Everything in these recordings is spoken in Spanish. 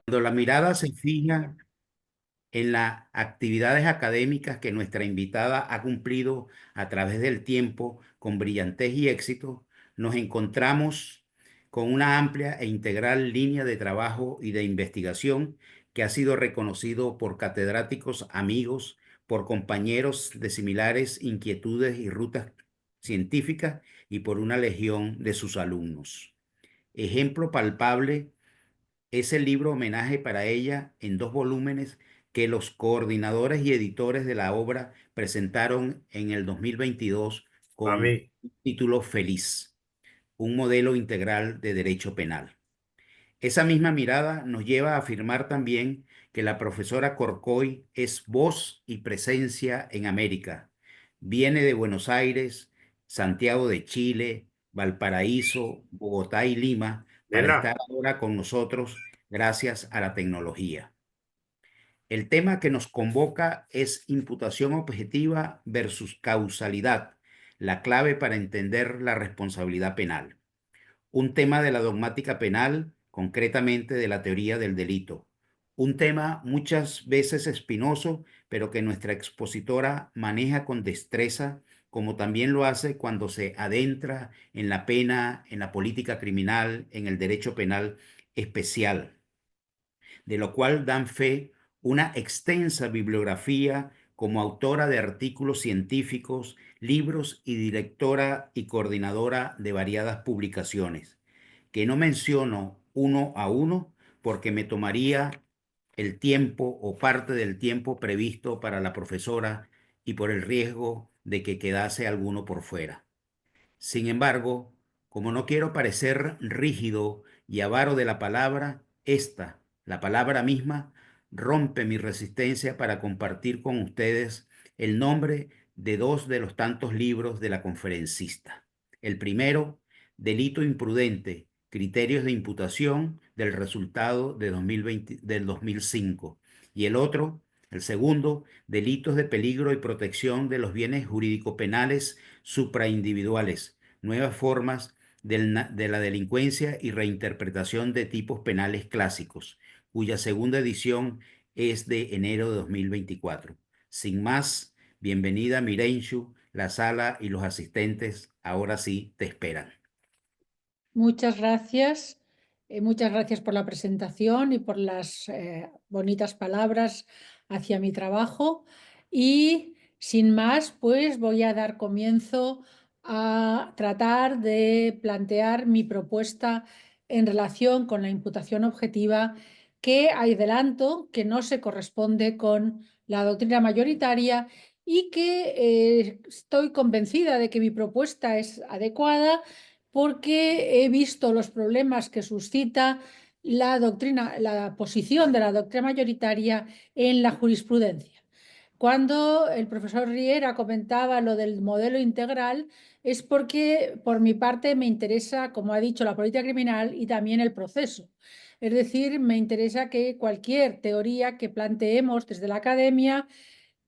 Cuando la mirada se fija en las actividades académicas que nuestra invitada ha cumplido a través del tiempo con brillantez y éxito, nos encontramos con una amplia e integral línea de trabajo y de investigación que ha sido reconocido por catedráticos amigos, por compañeros de similares inquietudes y rutas científicas y por una legión de sus alumnos. Ejemplo palpable es el libro homenaje para ella en 2 volúmenes que los coordinadores y editores de la obra presentaron en el 2022 A con mí, título Feliz, un modelo integral de derecho penal. Esa misma mirada nos lleva a afirmar también que la profesora Corcoy es voz y presencia en América. Viene de Buenos Aires, Santiago de Chile, Valparaíso, Bogotá y Lima para nena, estar ahora con nosotros gracias a la tecnología. El tema que nos convoca es imputación objetiva versus causalidad, la clave para entender la responsabilidad penal. Un tema de la dogmática penal, concretamente de la teoría del delito. Un tema muchas veces espinoso, pero que nuestra expositora maneja con destreza, como también lo hace cuando se adentra en la pena, en la política criminal, en el derecho penal especial, de lo cual dan fe una extensa bibliografía como autora de artículos científicos, libros y directora y coordinadora de variadas publicaciones que no menciono uno a uno porque me tomaría el tiempo o parte del tiempo previsto para la profesora y por el riesgo de que quedase alguno por fuera. Sin embargo, como no quiero parecer rígido y avaro de la palabra, esta, la palabra misma, rompe mi resistencia para compartir con ustedes el nombre de 2 de los tantos libros de la conferencista. El primero, Delito imprudente, criterios de imputación del resultado de 2020, del 2005. Y el otro, el segundo, Delitos de peligro y protección de los bienes jurídico-penales supraindividuales, nuevas formas de la delincuencia y reinterpretación de tipos penales clásicos, cuya segunda edición es de enero de 2024. Sin más, bienvenida Mireishu, la sala y los asistentes ahora sí te esperan. Muchas gracias por la presentación y por las bonitas palabras hacia mi trabajo. Y sin más, pues voy a dar comienzo a tratar de plantear mi propuesta en relación con la imputación objetiva, que adelanto que no se corresponde con la doctrina mayoritaria y que estoy convencida de que mi propuesta es adecuada porque he visto los problemas que suscita la posición de la doctrina mayoritaria en la jurisprudencia. Cuando el profesor Riera comentaba lo del modelo integral, es porque por mi parte me interesa, como ha dicho, la política criminal y también el proceso. Es decir, me interesa que cualquier teoría que planteemos desde la academia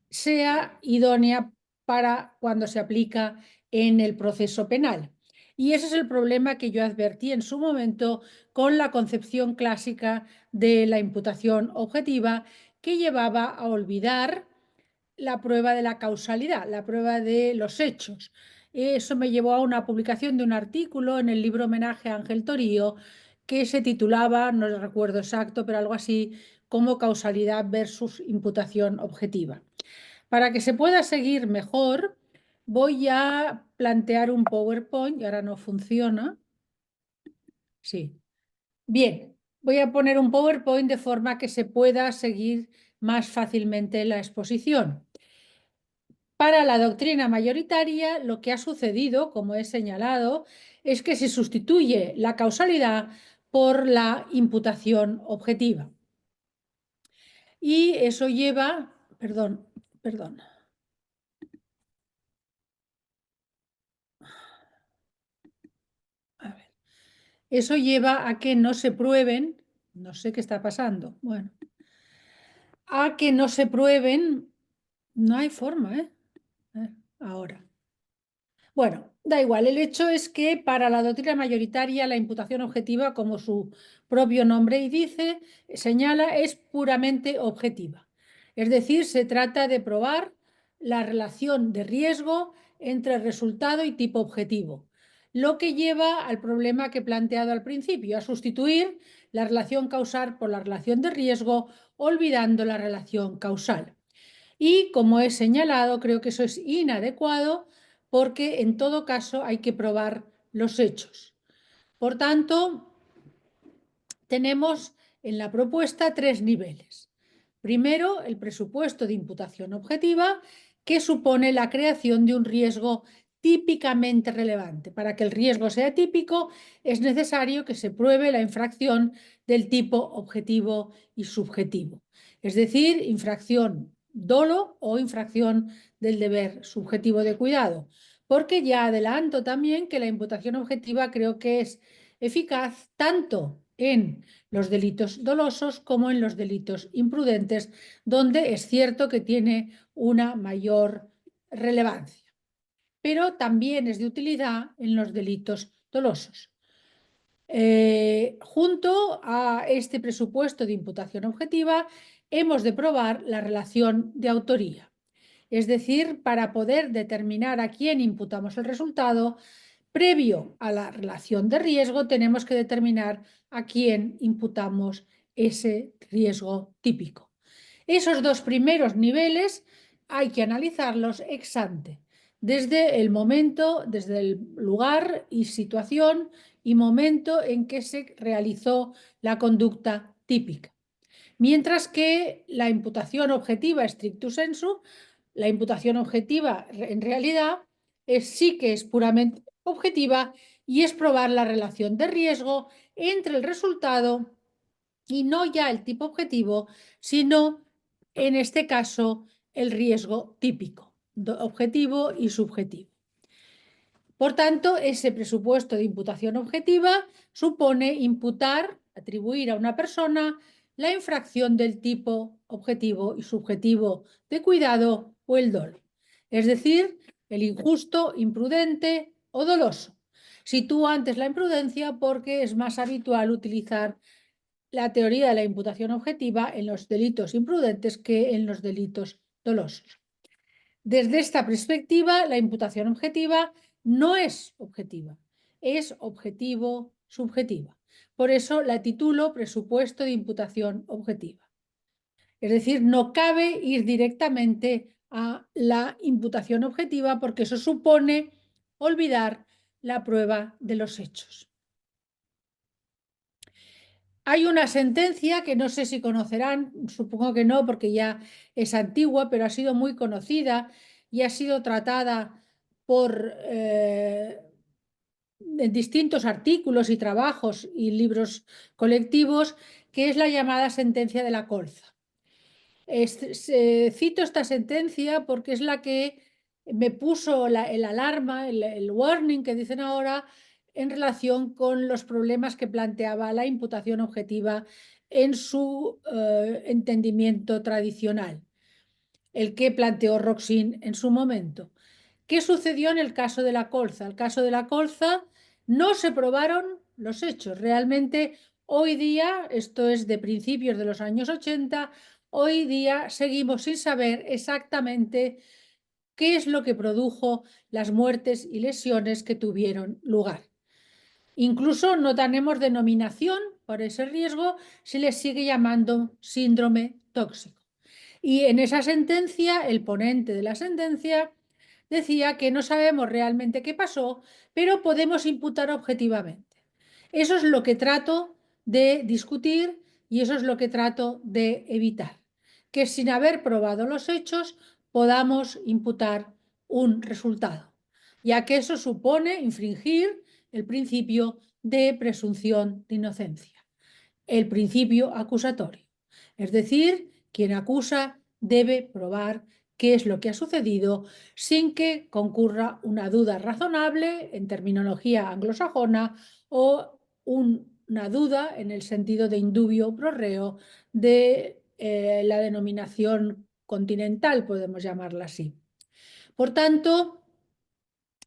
sea idónea para cuando se aplica en el proceso penal. Y ese es el problema que yo advertí en su momento con la concepción clásica de la imputación objetiva, que llevaba a olvidar la prueba de la causalidad, la prueba de los hechos. Eso me llevó a una publicación de un artículo en el libro Homenaje a Ángel Torío, que se titulaba, no recuerdo exacto, pero algo así como Causalidad versus Imputación Objetiva. Para que se pueda seguir mejor, voy a plantear un PowerPoint y ahora no funciona. Sí. Bien, voy a poner un PowerPoint de forma que se pueda seguir más fácilmente la exposición. Para la doctrina mayoritaria, lo que ha sucedido, como he señalado, es que se sustituye la causalidad por la imputación objetiva. Y eso lleva, perdón. A ver. Eso lleva a que no se prueben, no sé qué está pasando, bueno, a que no se prueben, no hay forma, ¿eh? Ahora. Bueno, da igual, el hecho es que para la doctrina mayoritaria la imputación objetiva, como su propio nombre y dice, señala, es puramente objetiva. Es decir, se trata de probar la relación de riesgo entre resultado y tipo objetivo, lo que lleva al problema que he planteado al principio, a sustituir la relación causal por la relación de riesgo, olvidando la relación causal. Y como he señalado, creo que eso es inadecuado porque en todo caso hay que probar los hechos. Por tanto, tenemos en la propuesta tres niveles. Primero, el presupuesto de imputación objetiva, que supone la creación de un riesgo típicamente relevante. Para que el riesgo sea típico, es necesario que se pruebe la infracción del tipo objetivo y subjetivo. Es decir, infracción dolo o infracción del deber subjetivo de cuidado. Porque ya adelanto también que la imputación objetiva creo que es eficaz tanto en los delitos dolosos como en los delitos imprudentes, donde es cierto que tiene una mayor relevancia, pero también es de utilidad en los delitos dolosos. Junto a este presupuesto de imputación objetiva, hemos de probar la relación de autoría. Es decir, para poder determinar a quién imputamos el resultado, previo a la relación de riesgo, tenemos que determinar a quién imputamos ese riesgo típico. Esos dos primeros niveles hay que analizarlos ex ante, desde el momento, desde el lugar y situación y momento en que se realizó la conducta típica. Mientras que la imputación objetiva stricto sensu, la imputación objetiva en realidad sí que es puramente objetiva y es probar la relación de riesgo entre el resultado y no ya el tipo objetivo, sino en este caso el riesgo típico, objetivo y subjetivo. Por tanto, ese presupuesto de imputación objetiva supone imputar, atribuir a una persona la infracción del tipo objetivo y subjetivo de cuidado o el dolo, es decir, el injusto, imprudente o doloso. Sitúo antes la imprudencia porque es más habitual utilizar la teoría de la imputación objetiva en los delitos imprudentes que en los delitos dolosos. Desde esta perspectiva, la imputación objetiva no es objetiva, es objetivo-subjetiva. Por eso la titulo presupuesto de imputación objetiva. Es decir, no cabe ir directamente a la imputación objetiva porque eso supone olvidar la prueba de los hechos. Hay una sentencia que no sé si conocerán, supongo que no porque ya es antigua, pero ha sido muy conocida y ha sido tratada en distintos artículos y trabajos y libros colectivos, que es la llamada sentencia de la colza. Cito esta sentencia porque es la que me puso el alarma, el warning que dicen ahora, en relación con los problemas que planteaba la imputación objetiva en su entendimiento tradicional, el que planteó Roxin en su momento. ¿Qué sucedió en el caso de la colza? El caso de la colza no se probaron los hechos. Realmente hoy día, esto es de principios de los años 80, hoy día seguimos sin saber exactamente qué es lo que produjo las muertes y lesiones que tuvieron lugar. Incluso no tenemos denominación por ese riesgo, se le sigue llamando síndrome tóxico. Y en esa sentencia, el ponente de la sentencia decía que no sabemos realmente qué pasó, pero podemos imputar objetivamente. Eso es lo que trato de discutir y eso es lo que trato de evitar, que sin haber probado los hechos podamos imputar un resultado, ya que eso supone infringir el principio de presunción de inocencia, el principio acusatorio. Es decir, quien acusa debe probar qué es lo que ha sucedido sin que concurra una duda razonable en terminología anglosajona o una duda en el sentido de indubio pro reo de la denominación continental, podemos llamarla así. Por tanto,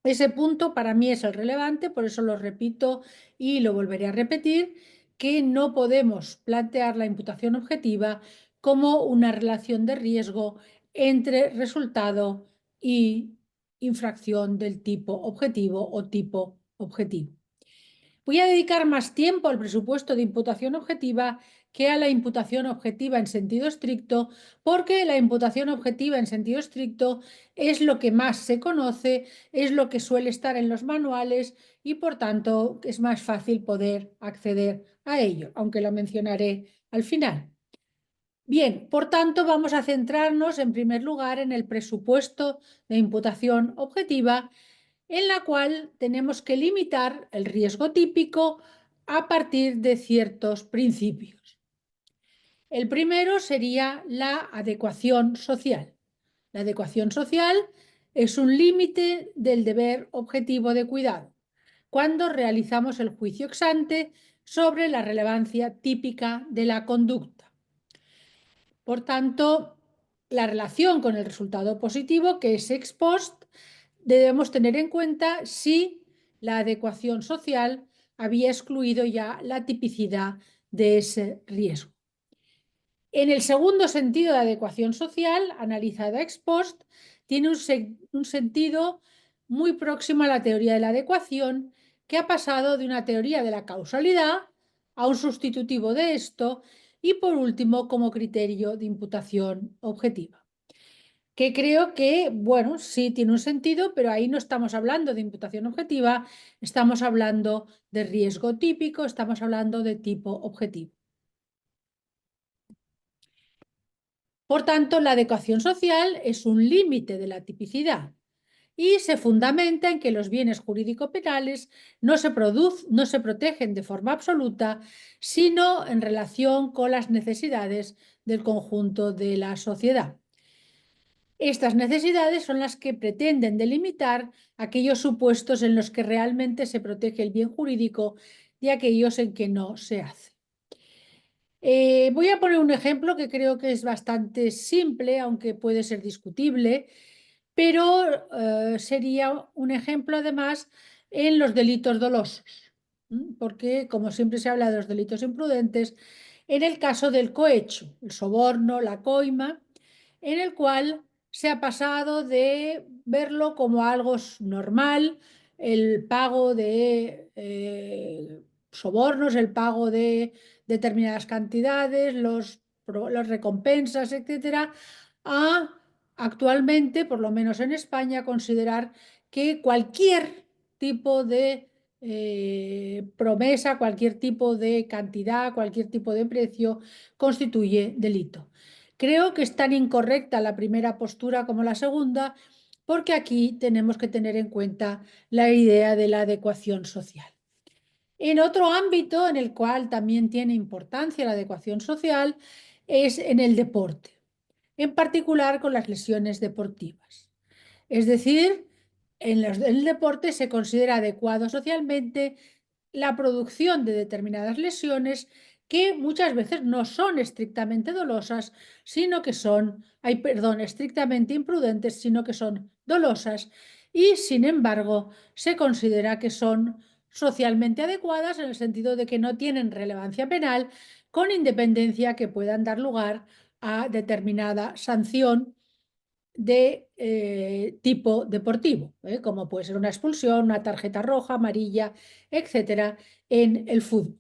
Ese punto para mí es el relevante, por eso lo repito y lo volveré a repetir, que no podemos plantear la imputación objetiva como una relación de riesgo entre resultado y infracción del tipo objetivo o tipo objetivo. Voy a dedicar más tiempo al presupuesto de imputación objetiva que a la imputación objetiva en sentido estricto, porque la imputación objetiva en sentido estricto es lo que más se conoce, es lo que suele estar en los manuales y por tanto es más fácil poder acceder a ello, aunque lo mencionaré al final. Bien, por tanto, vamos a centrarnos en primer lugar en el presupuesto de imputación objetiva, en la cual tenemos que limitar el riesgo típico a partir de ciertos principios. El primero sería la adecuación social. La adecuación social es un límite del deber objetivo de cuidado, cuando realizamos el juicio ex ante sobre la relevancia típica de la conducta. Por tanto, la relación con el resultado positivo, que es ex post, debemos tener en cuenta si la adecuación social había excluido ya la tipicidad de ese riesgo. En el segundo sentido de adecuación social, analizada ex post, tiene un sentido muy próximo a la teoría de la adecuación, que ha pasado de una teoría de la causalidad a un sustitutivo de esto y, por último, como criterio de imputación objetiva. Que creo que, bueno, sí tiene un sentido, pero ahí no estamos hablando de imputación objetiva, estamos hablando de riesgo típico, estamos hablando de tipo objetivo. Por tanto, la adecuación social es un límite de la tipicidad y se fundamenta en que los bienes jurídico-penales no se protegen de forma absoluta, sino en relación con las necesidades del conjunto de la sociedad. Estas necesidades son las que pretenden delimitar aquellos supuestos en los que realmente se protege el bien jurídico y aquellos en que no se hace. Voy a poner un ejemplo que creo que es bastante simple, aunque puede ser discutible, pero sería un ejemplo además en los delitos dolosos, porque como siempre se habla de los delitos imprudentes, en el caso del cohecho, el soborno, la coima, en el cual se ha pasado de verlo como algo normal, el pago de sobornos, el pago de determinadas cantidades, las recompensas, etcétera, a actualmente, por lo menos en España, considerar que cualquier tipo de promesa, cualquier tipo de cantidad, cualquier tipo de precio constituye delito. Creo que es tan incorrecta la primera postura como la segunda, porque aquí tenemos que tener en cuenta la idea de la adecuación social. En otro ámbito en el cual también tiene importancia la adecuación social es en el deporte, en particular con las lesiones deportivas. Es decir, en el deporte se considera adecuado socialmente la producción de determinadas lesiones que muchas veces no son estrictamente dolosas, sino que son, estrictamente imprudentes, sino que son dolosas y, sin embargo, se considera que son socialmente adecuadas en el sentido de que no tienen relevancia penal, con independencia que puedan dar lugar a determinada sanción de tipo deportivo, como puede ser una expulsión, una tarjeta roja, amarilla, etcétera, en el fútbol.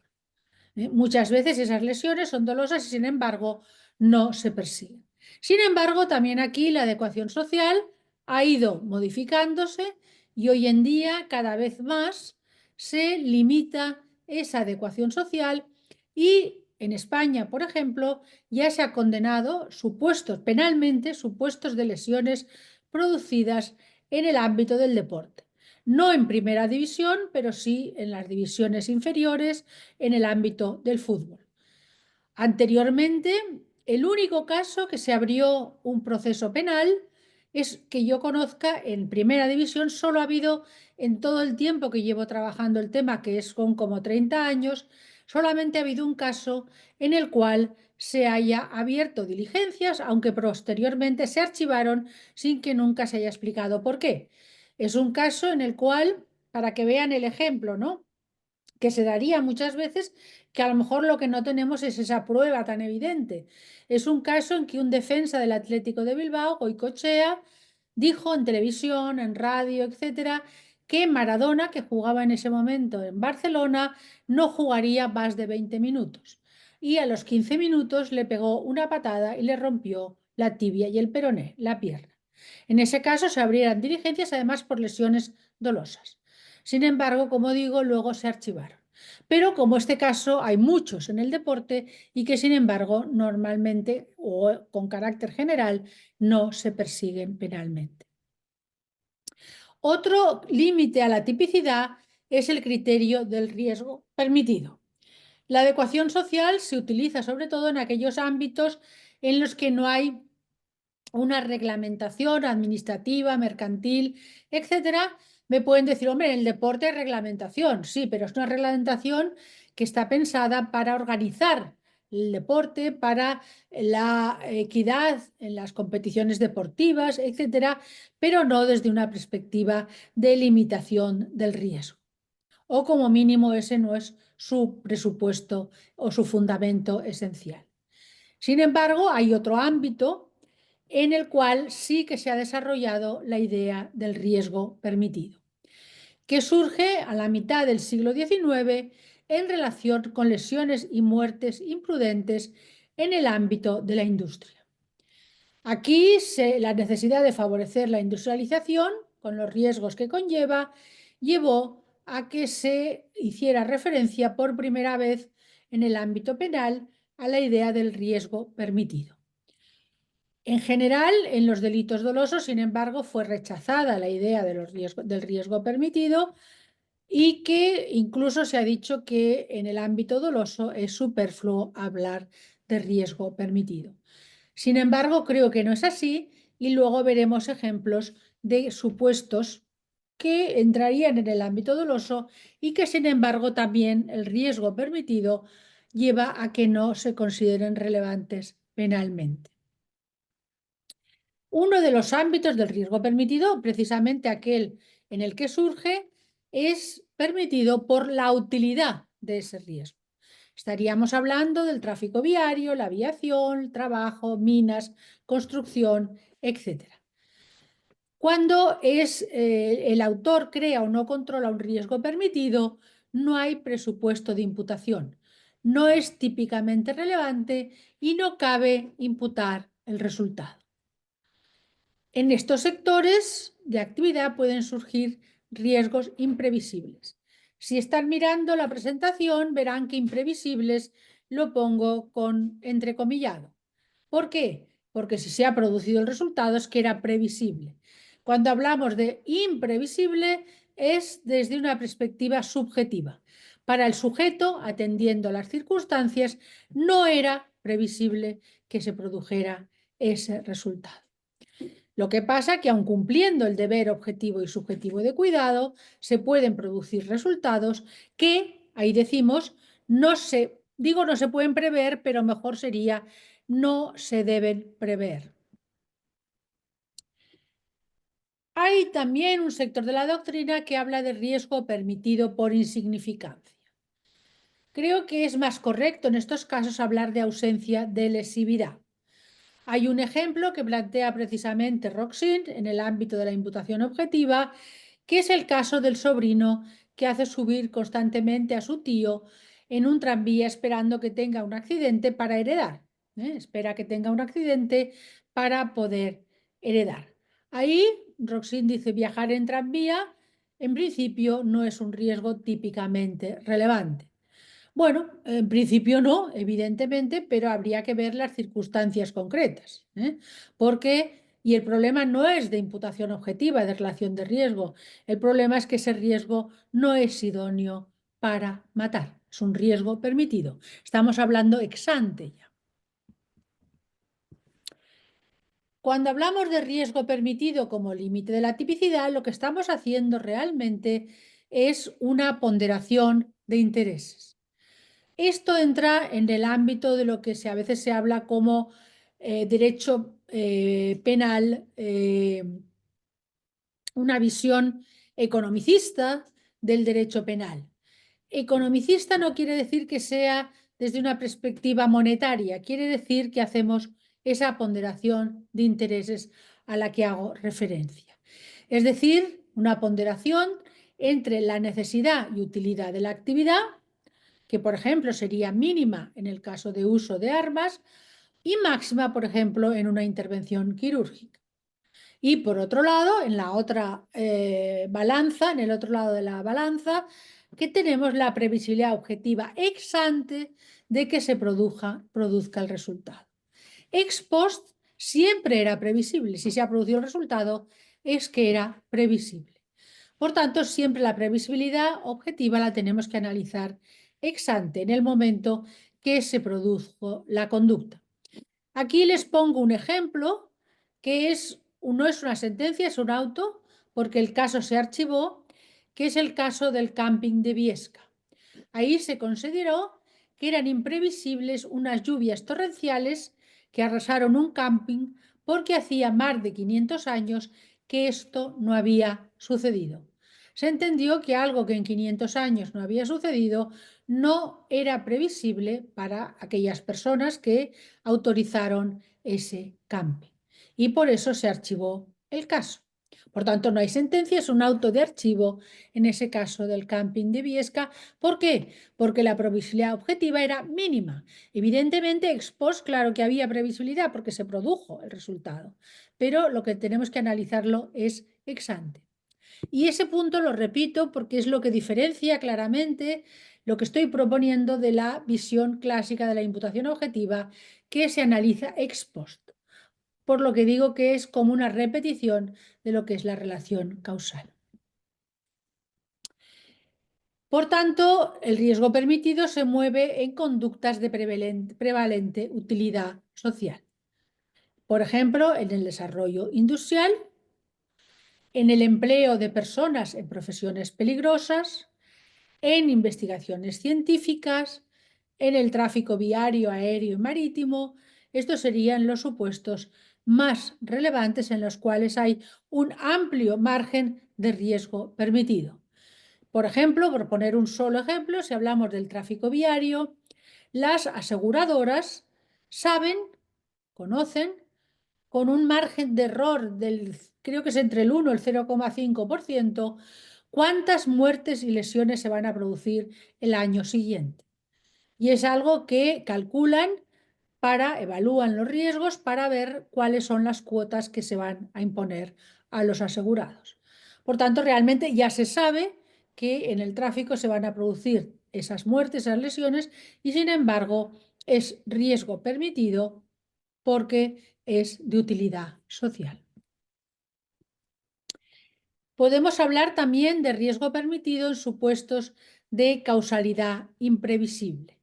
Muchas veces esas lesiones son dolosas y, sin embargo, no se persiguen. Sin embargo, también aquí la adecuación social ha ido modificándose y hoy en día cada vez más se limita esa adecuación social y en España, por ejemplo, ya se ha condenado penalmente supuestos de lesiones producidas en el ámbito del deporte. No en primera división, pero sí en las divisiones inferiores en el ámbito del fútbol. Anteriormente, el único caso que se abrió un proceso penal es que yo conozca en primera división, solo ha habido en todo el tiempo que llevo trabajando el tema, que es con como 30 años, solamente ha habido un caso en el cual se haya abierto diligencias, aunque posteriormente se archivaron sin que nunca se haya explicado por qué. Es un caso en el cual, para que vean el ejemplo, ¿no?, que se daría muchas veces, que a lo mejor lo que no tenemos es esa prueba tan evidente. Es un caso en que un defensa del Atlético de Bilbao, Goicoechea, dijo en televisión, en radio, etcétera, que Maradona, que jugaba en ese momento en Barcelona, no jugaría más de 20 minutos. Y a los 15 minutos le pegó una patada y le rompió la tibia y el peroné, la pierna. En ese caso se abrieran diligencias, además por lesiones dolosas. Sin embargo, como digo, luego se archivaron. Pero como este caso hay muchos en el deporte y que sin embargo normalmente o con carácter general no se persiguen penalmente. Otro límite a la tipicidad es el criterio del riesgo permitido. La adecuación social se utiliza sobre todo en aquellos ámbitos en los que no hay una reglamentación administrativa, mercantil, etcétera. Me pueden decir, hombre, en el deporte hay reglamentación, sí, pero es una reglamentación que está pensada para organizar el deporte, para la equidad en las competiciones deportivas, etcétera, pero no desde una perspectiva de limitación del riesgo. O como mínimo ese no es su presupuesto o su fundamento esencial. Sin embargo, hay otro ámbito en el cual sí que se ha desarrollado la idea del riesgo permitido, que surge a la mitad del siglo XIX en relación con lesiones y muertes imprudentes en el ámbito de la industria. Aquí la necesidad de favorecer la industrialización, con los riesgos que conlleva, llevó a que se hiciera referencia por primera vez en el ámbito penal a la idea del riesgo permitido. En general, en los delitos dolosos, sin embargo, fue rechazada la idea del riesgo permitido y que incluso se ha dicho que en el ámbito doloso es superfluo hablar de riesgo permitido. Sin embargo, creo que no es así y luego veremos ejemplos de supuestos que entrarían en el ámbito doloso y que, sin embargo, también el riesgo permitido lleva a que no se consideren relevantes penalmente. Uno de los ámbitos del riesgo permitido, precisamente aquel en el que surge, es permitido por la utilidad de ese riesgo. Estaríamos hablando del tráfico viario, la aviación, trabajo, minas, construcción, etc. Cuando el autor crea o no controla un riesgo permitido, no hay presupuesto de imputación. No es típicamente relevante y no cabe imputar el resultado. En estos sectores de actividad pueden surgir riesgos imprevisibles. Si están mirando la presentación, verán que imprevisibles lo pongo con entrecomillado. ¿Por qué? Porque si se ha producido el resultado es que era previsible. Cuando hablamos de imprevisible es desde una perspectiva subjetiva. Para el sujeto, atendiendo a las circunstancias, no era previsible que se produjera ese resultado. Lo que pasa es que, aun cumpliendo el deber objetivo y subjetivo de cuidado, se pueden producir resultados que, ahí decimos, no se pueden prever, pero mejor sería no se deben prever. Hay también un sector de la doctrina que habla de riesgo permitido por insignificancia. Creo que es más correcto en estos casos hablar de ausencia de lesividad. Hay un ejemplo que plantea precisamente Roxin en el ámbito de la imputación objetiva, que es el caso del sobrino que hace subir constantemente a su tío en un tranvía esperando que tenga un accidente para heredar. Espera que tenga un accidente para poder heredar. Ahí Roxin dice viajar en tranvía en principio no es un riesgo típicamente relevante. Bueno, en principio no, evidentemente, pero habría que ver las circunstancias concretas, y el problema no es de imputación objetiva, de relación de riesgo. El problema es que ese riesgo no es idóneo para matar. Es un riesgo permitido. Estamos hablando ex ante ya. Cuando hablamos de riesgo permitido como límite de la tipicidad, lo que estamos haciendo realmente es una ponderación de intereses. Esto entra en el ámbito de lo que a veces se habla como derecho penal una visión economicista del derecho penal. Economicista no quiere decir que sea desde una perspectiva monetaria, quiere decir que hacemos esa ponderación de intereses a la que hago referencia. Es decir, una ponderación entre la necesidad y utilidad de la actividad, que por ejemplo sería mínima en el caso de uso de armas y máxima, por ejemplo, en una intervención quirúrgica. Y por otro lado, en la otra balanza, en el otro lado de la balanza, que tenemos la previsibilidad objetiva ex ante de que se produzca el resultado. Ex post siempre era previsible. Si se ha producido el resultado, es que era previsible. Por tanto, siempre la previsibilidad objetiva la tenemos que analizar ex ante en el momento que se produjo la conducta. Aquí les pongo un ejemplo que no es una sentencia, es un auto, porque el caso se archivó, que es el caso del camping de Viesca. Ahí se consideró que eran imprevisibles unas lluvias torrenciales que arrasaron un camping porque hacía más de 500 años que esto no había sucedido. Se entendió que algo que en 500 años no había sucedido no era previsible para aquellas personas que autorizaron ese camping. Y por eso se archivó el caso. Por tanto, no hay sentencia, es un auto de archivo en ese caso del camping de Viesca. ¿Por qué? Porque la previsibilidad objetiva era mínima. Evidentemente, ex post, claro que había previsibilidad porque se produjo el resultado, pero lo que tenemos que analizarlo es ex ante. Y ese punto lo repito porque es lo que diferencia claramente lo que estoy proponiendo de la visión clásica de la imputación objetiva que se analiza ex post. Por lo que digo que es como una repetición de lo que es la relación causal. Por tanto, el riesgo permitido se mueve en conductas de prevalente utilidad social. Por ejemplo, en el desarrollo industrial, en el empleo de personas en profesiones peligrosas, en investigaciones científicas, en el tráfico viario, aéreo y marítimo. Estos serían los supuestos más relevantes en los cuales hay un amplio margen de riesgo permitido. Por ejemplo, por poner un solo ejemplo, si hablamos del tráfico viario, las aseguradoras saben, conocen, con un margen de error creo que es entre el 1 y el 0,5%, cuántas muertes y lesiones se van a producir el año siguiente. Y es algo que calculan evalúan los riesgos para ver cuáles son las cuotas que se van a imponer a los asegurados. Por tanto, realmente ya se sabe que en el tráfico se van a producir esas muertes, esas lesiones, y sin embargo es riesgo permitido porque es de utilidad social. Podemos hablar también de riesgo permitido en supuestos de causalidad imprevisible.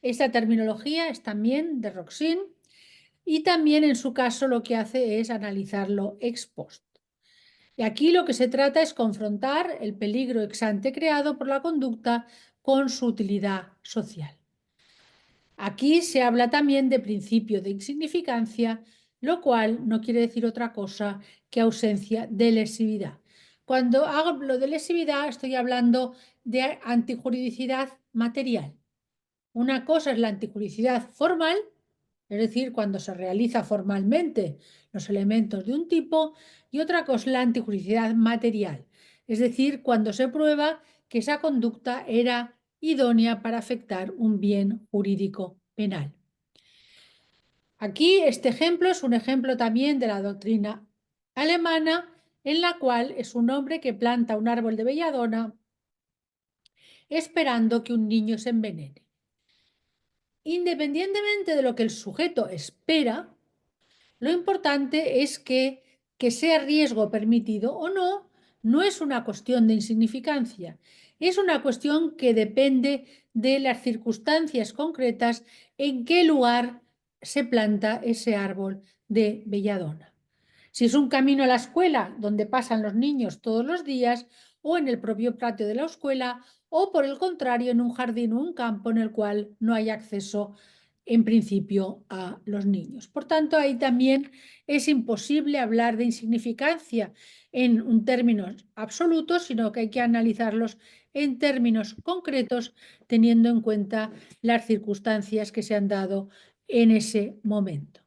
Esta terminología es también de Roxin y también en su caso lo que hace es analizarlo ex post. Y aquí lo que se trata es confrontar el peligro ex ante creado por la conducta con su utilidad social. Aquí se habla también de principio de insignificancia, lo cual no quiere decir otra cosa que ausencia de lesividad. Cuando hablo de lesividad estoy hablando de antijuridicidad material. Una cosa es la antijuridicidad formal, es decir, cuando se realiza formalmente los elementos de un tipo, y otra cosa es la antijuridicidad material, es decir, cuando se prueba que esa conducta era idónea para afectar un bien jurídico penal. Aquí este ejemplo es un ejemplo también de la doctrina alemana, en la cual es un hombre que planta un árbol de belladona esperando que un niño se envenene. Independientemente de lo que el sujeto espera, lo importante es que sea riesgo permitido o no, no es una cuestión de insignificancia, es una cuestión que depende de las circunstancias concretas en qué lugar se planta ese árbol de belladona. Si es un camino a la escuela donde pasan los niños todos los días, o en el propio patio de la escuela, o por el contrario en un jardín o un campo en el cual no hay acceso en principio a los niños. Por tanto, ahí también es imposible hablar de insignificancia en un términos absolutos, sino que hay que analizarlos en términos concretos, teniendo en cuenta las circunstancias que se han dado en ese momento.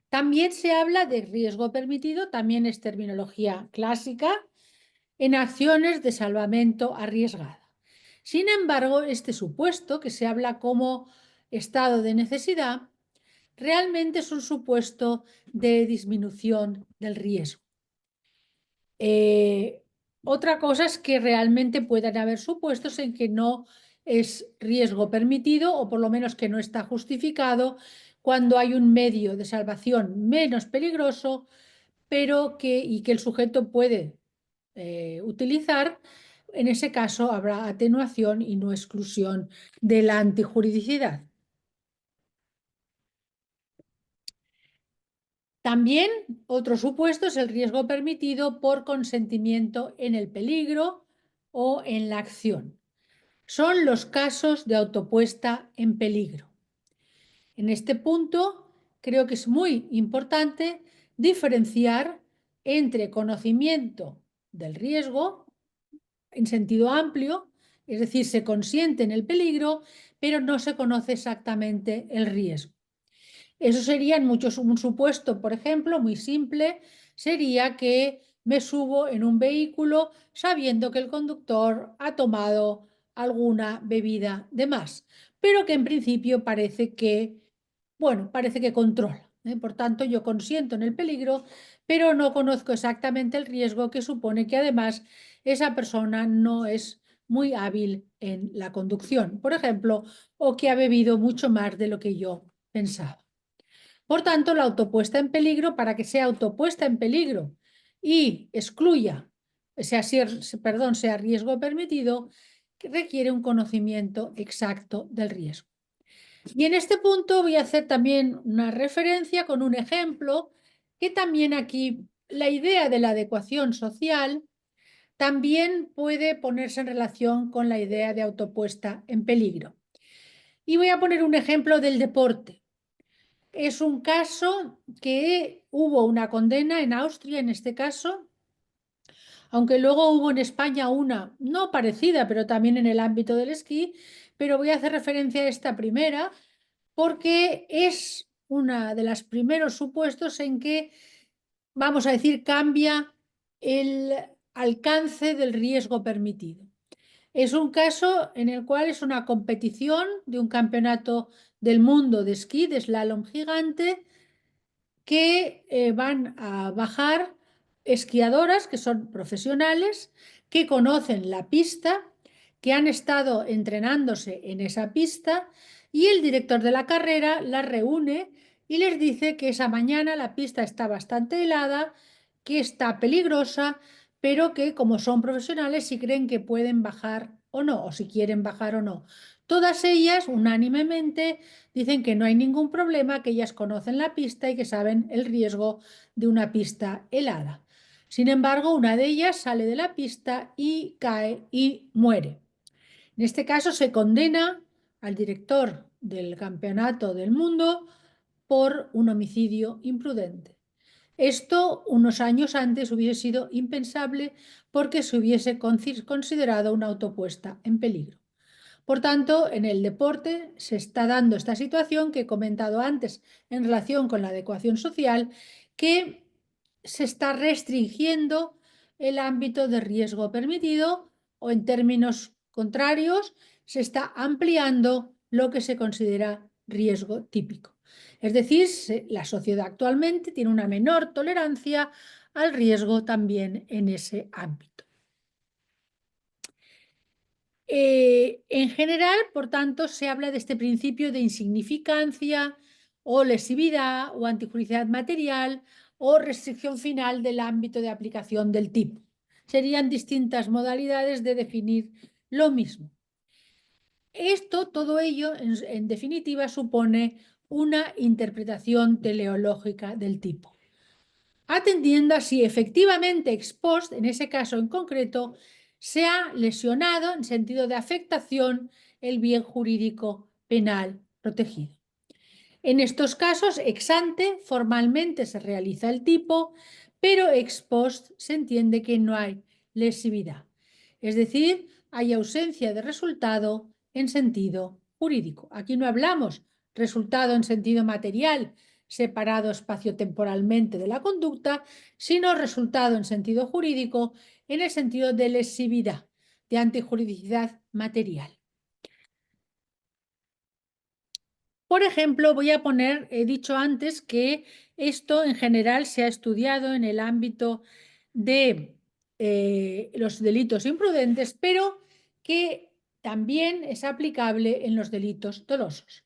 También se habla de riesgo permitido, también es terminología clásica, en acciones de salvamento arriesgada. Sin embargo, este supuesto, que se habla como estado de necesidad, realmente es un supuesto de disminución del riesgo. Otra cosa es que realmente puedan haber supuestos en que no es riesgo permitido o por lo menos que no está justificado cuando hay un medio de salvación menos peligroso, pero que el sujeto puede utilizar. En ese caso habrá atenuación y no exclusión de la antijuridicidad. También otro supuesto es el riesgo permitido por consentimiento en el peligro o en la acción. Son los casos de autopuesta en peligro. En este punto creo que es muy importante diferenciar entre conocimiento del riesgo en sentido amplio, es decir, se consiente en el peligro, pero no se conoce exactamente el riesgo. Eso sería en muchos un supuesto, por ejemplo, muy simple, sería que me subo en un vehículo sabiendo que el conductor ha tomado alguna bebida de más, pero que en principio parece que, bueno, parece que controla. Por tanto, yo consiento en el peligro, pero no conozco exactamente el riesgo que supone que además esa persona no es muy hábil en la conducción, por ejemplo, o que ha bebido mucho más de lo que yo pensaba. Por tanto, la autopuesta en peligro, para que sea autopuesta en peligro y excluya, sea riesgo permitido, requiere un conocimiento exacto del riesgo. Y en este punto voy a hacer también una referencia con un ejemplo que también aquí la idea de la adecuación social también puede ponerse en relación con la idea de autopuesta en peligro. Y voy a poner un ejemplo del deporte. Es un caso que hubo una condena en Austria, en este caso, aunque luego hubo en España una no parecida, pero también en el ámbito del esquí, pero voy a hacer referencia a esta primera porque es uno de los primeros supuestos en que, vamos a decir, cambia el alcance del riesgo permitido. Es un caso en el cual es una competición de un campeonato del mundo de esquí, de slalom gigante, que van a bajar esquiadoras que son profesionales, que conocen la pista, que han estado entrenándose en esa pista y el director de la carrera las reúne y les dice que esa mañana la pista está bastante helada, que está peligrosa, pero que como son profesionales si creen que pueden bajar o no, o si quieren bajar o no. Todas ellas unánimemente dicen que no hay ningún problema, que ellas conocen la pista y que saben el riesgo de una pista helada. Sin embargo, una de ellas sale de la pista y cae y muere. En este caso se condena al director del campeonato del mundo por un homicidio imprudente. Esto unos años antes hubiese sido impensable porque se hubiese considerado una autopuesta en peligro. Por tanto, en el deporte se está dando esta situación que he comentado antes en relación con la adecuación social, que se está restringiendo el ámbito de riesgo permitido o en términos contrarios se está ampliando lo que se considera riesgo típico. Es decir, la sociedad actualmente tiene una menor tolerancia al riesgo también en ese ámbito. En general, por tanto, se habla de este principio de insignificancia o lesividad o antijuricidad material o restricción final del ámbito de aplicación del tipo. Serían distintas modalidades de definir lo mismo. Todo ello, en definitiva, supone una interpretación teleológica del tipo, atendiendo a si efectivamente ex post, en ese caso en concreto, se ha lesionado en sentido de afectación el bien jurídico penal protegido. En estos casos, ex ante, formalmente se realiza el tipo, pero ex post se entiende que no hay lesividad. Es decir, hay ausencia de resultado en sentido jurídico. Aquí no hablamos resultado en sentido material, separado espaciotemporalmente de la conducta, sino resultado en sentido jurídico en el sentido de lesividad, de antijuridicidad material. Por ejemplo, voy a poner, he dicho antes que esto en general se ha estudiado en el ámbito de los delitos imprudentes, pero que también es aplicable en los delitos dolosos.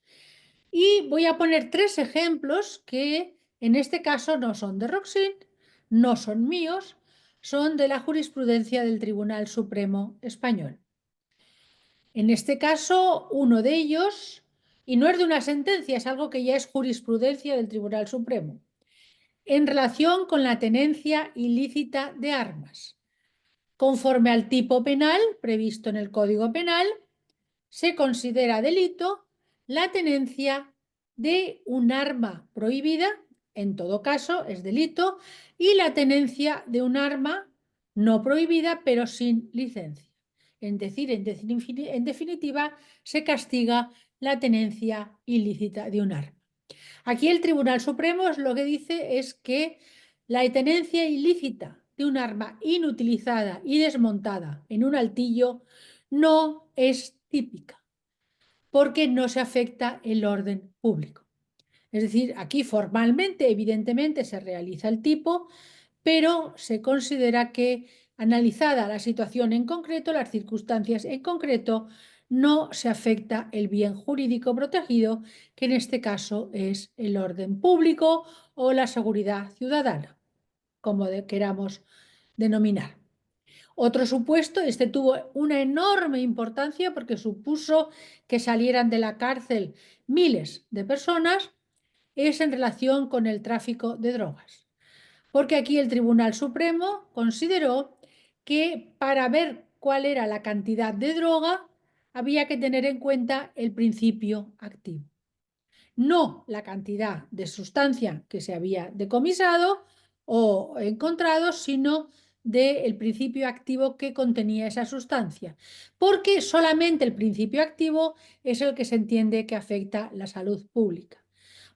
Y voy a poner 3 ejemplos que en este caso no son de Roxin, no son míos, son de la jurisprudencia del Tribunal Supremo Español. En este caso, uno de ellos, y no es de una sentencia, es algo que ya es jurisprudencia del Tribunal Supremo, en relación con la tenencia ilícita de armas. Conforme al tipo penal previsto en el Código Penal, se considera delito la tenencia de un arma prohibida, en todo caso es delito, y la tenencia de un arma no prohibida pero sin licencia. Es decir, en definitiva, se castiga la tenencia ilícita de un arma. Aquí el Tribunal Supremo lo que dice es que la tenencia ilícita de un arma inutilizada y desmontada en un altillo no es típica, porque no se afecta el orden público. Es decir, aquí formalmente, evidentemente, se realiza el tipo, pero se considera que, analizada la situación en concreto, las circunstancias en concreto, no se afecta el bien jurídico protegido, que en este caso es el orden público o la seguridad ciudadana, como queramos denominar. Otro supuesto, este tuvo una enorme importancia porque supuso que salieran de la cárcel miles de personas, es en relación con el tráfico de drogas. Porque aquí el Tribunal Supremo consideró que para ver cuál era la cantidad de droga había que tener en cuenta el principio activo. No la cantidad de sustancia que se había decomisado o encontrado, sino del principio activo que contenía esa sustancia, porque solamente el principio activo es el que se entiende que afecta la salud pública.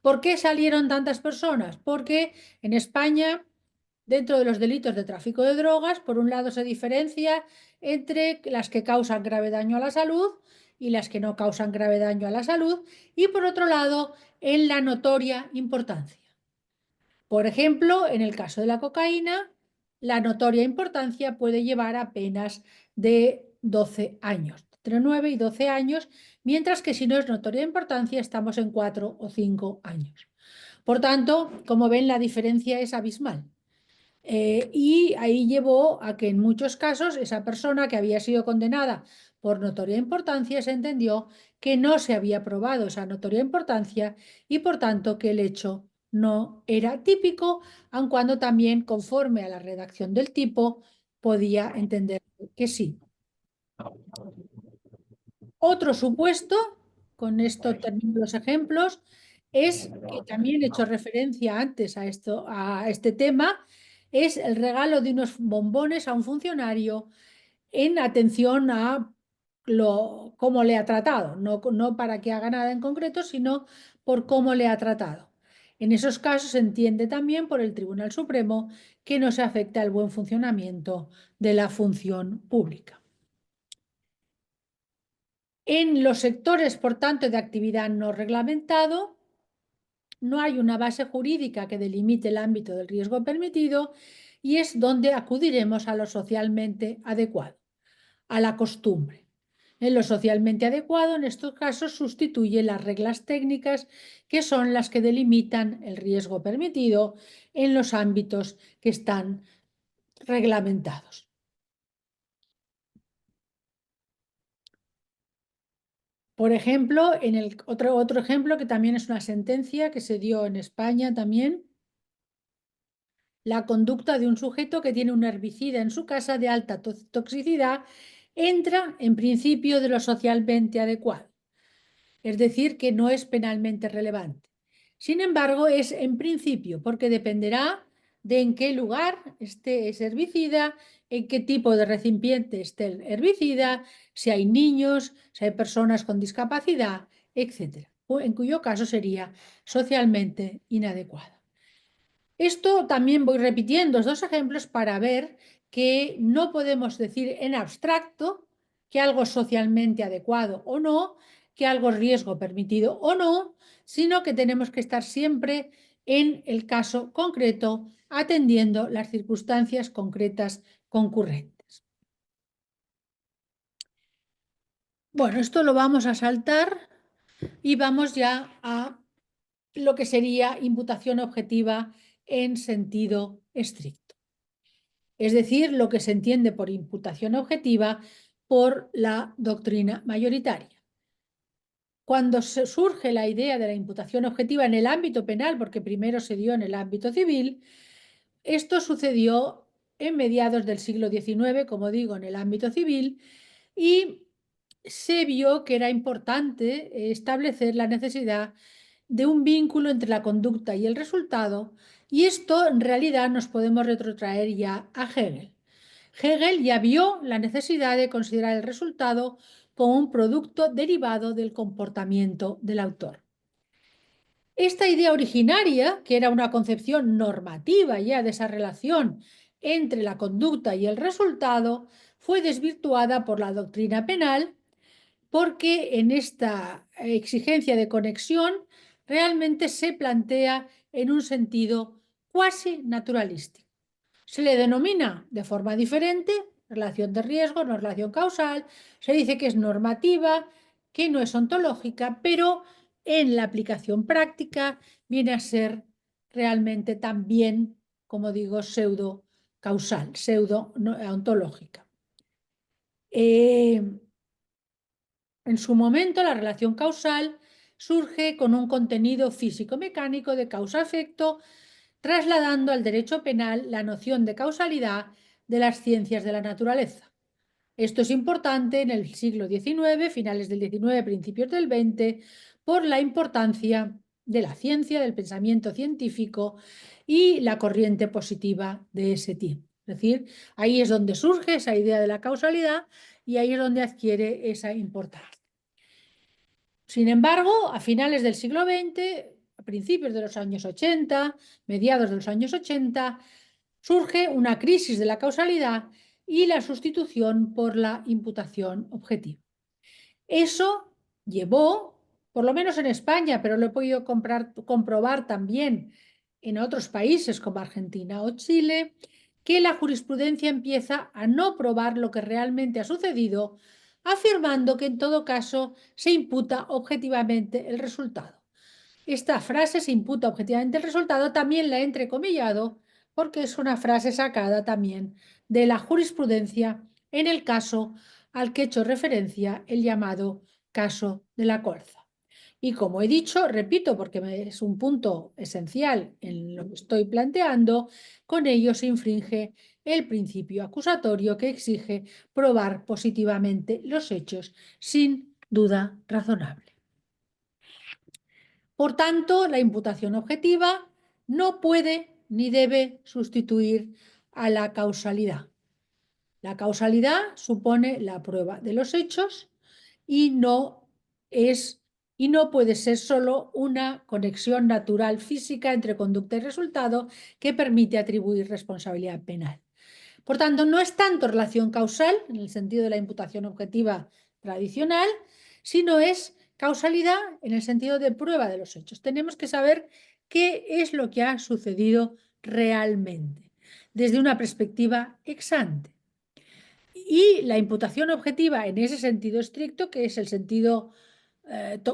¿Por qué salieron tantas personas? Porque en España, dentro de los delitos de tráfico de drogas, por un lado se diferencia entre las que causan grave daño a la salud y las que no causan grave daño a la salud, y por otro lado, en la notoria importancia. Por ejemplo, en el caso de la cocaína, la notoria importancia puede llevar a penas de 12 años, entre 9 y 12 años, mientras que si no es notoria importancia estamos en 4 o 5 años. Por tanto, como ven, la diferencia es abismal. Y ahí llevó a que en muchos casos esa persona que había sido condenada por notoria importancia se entendió que no se había probado esa notoria importancia y por tanto que el hecho no era típico, aun cuando también conforme a la redacción del tipo podía entender que sí. Otro supuesto, con esto termino los ejemplos, es que también he hecho referencia antes a este tema, es el regalo de unos bombones a un funcionario en atención a cómo le ha tratado, no para que haga nada en concreto, sino por cómo le ha tratado. En esos casos se entiende también por el Tribunal Supremo que no se afecta el buen funcionamiento de la función pública. En los sectores, por tanto, de actividad no reglamentado, no hay una base jurídica que delimite el ámbito del riesgo permitido y es donde acudiremos a lo socialmente adecuado, a la costumbre. En lo socialmente adecuado, en estos casos, sustituye las reglas técnicas que son las que delimitan el riesgo permitido en los ámbitos que están reglamentados. Por ejemplo, otro ejemplo que también es una sentencia que se dio en España también, la conducta de un sujeto que tiene un herbicida en su casa de alta toxicidad entra en principio de lo socialmente adecuado. es decir, que no es penalmente relevante. Sin embargo, es en principio, porque dependerá de en qué lugar esté ese herbicida, en qué tipo de recipiente esté el herbicida, si hay niños, si hay personas con discapacidad, etc. O en cuyo caso sería socialmente inadecuada. Esto también voy repitiendo los dos ejemplos para ver que no podemos decir en abstracto que algo es socialmente adecuado o no, que algo es riesgo permitido o no, sino que tenemos que estar siempre en el caso concreto, atendiendo las circunstancias concretas concurrentes. Bueno, esto lo vamos a saltar y vamos ya a lo que sería imputación objetiva en sentido estricto. Es decir, lo que se entiende por imputación objetiva por la doctrina mayoritaria. Cuando surge la idea de la imputación objetiva en el ámbito penal, porque primero se dio en el ámbito civil, esto sucedió en mediados del siglo XIX, como digo, en el ámbito civil, y se vio que era importante establecer la necesidad de un vínculo entre la conducta y el resultado, y esto en realidad nos podemos retrotraer ya a Hegel. Hegel ya vio la necesidad de considerar el resultado como un producto derivado del comportamiento del autor. Esta idea originaria, que era una concepción normativa ya de esa relación entre la conducta y el resultado, fue desvirtuada por la doctrina penal porque en esta exigencia de conexión realmente se plantea en un sentido cuasi naturalístico. Se le denomina de forma diferente relación de riesgo, no relación causal, se dice que es normativa, que no es ontológica, pero en la aplicación práctica viene a ser realmente también, como digo, pseudo causal, pseudo ontológica. En su momento, la relación causal surge con un contenido físico-mecánico de causa-efecto, trasladando al derecho penal la noción de causalidad de las ciencias de la naturaleza. Esto es importante en el siglo XIX, finales del XIX, principios del XX, por la importancia de la ciencia, del pensamiento científico y la corriente positiva de ese tiempo. Es decir, ahí es donde surge esa idea de la causalidad y ahí es donde adquiere esa importancia. Sin embargo, a finales del siglo XX, a principios de los años 80, mediados de los años 80, surge una crisis de la causalidad y la sustitución por la imputación objetiva. Eso llevó, por lo menos en España, pero lo he podido comprobar también en otros países como Argentina o Chile, que la jurisprudencia empieza a no probar lo que realmente ha sucedido, afirmando que en todo caso se imputa objetivamente el resultado. Esta frase, se imputa objetivamente el resultado, también la he entrecomillado porque es una frase sacada también de la jurisprudencia en el caso al que he hecho referencia, el llamado caso de la Corza. Y como he dicho, repito, porque es un punto esencial en lo que estoy planteando, con ello se infringe el principio acusatorio que exige probar positivamente los hechos sin duda razonable. Por tanto, la imputación objetiva no puede ni debe sustituir a la causalidad. La causalidad supone la prueba de los hechos y no puede ser solo una conexión natural física entre conducta y resultado que permite atribuir responsabilidad penal. Por tanto, no es tanto relación causal en el sentido de la imputación objetiva tradicional, sino es causalidad en el sentido de prueba de los hechos. Tenemos que saber qué es lo que ha sucedido realmente, desde una perspectiva ex ante. Y la imputación objetiva en ese sentido estricto, que es el sentido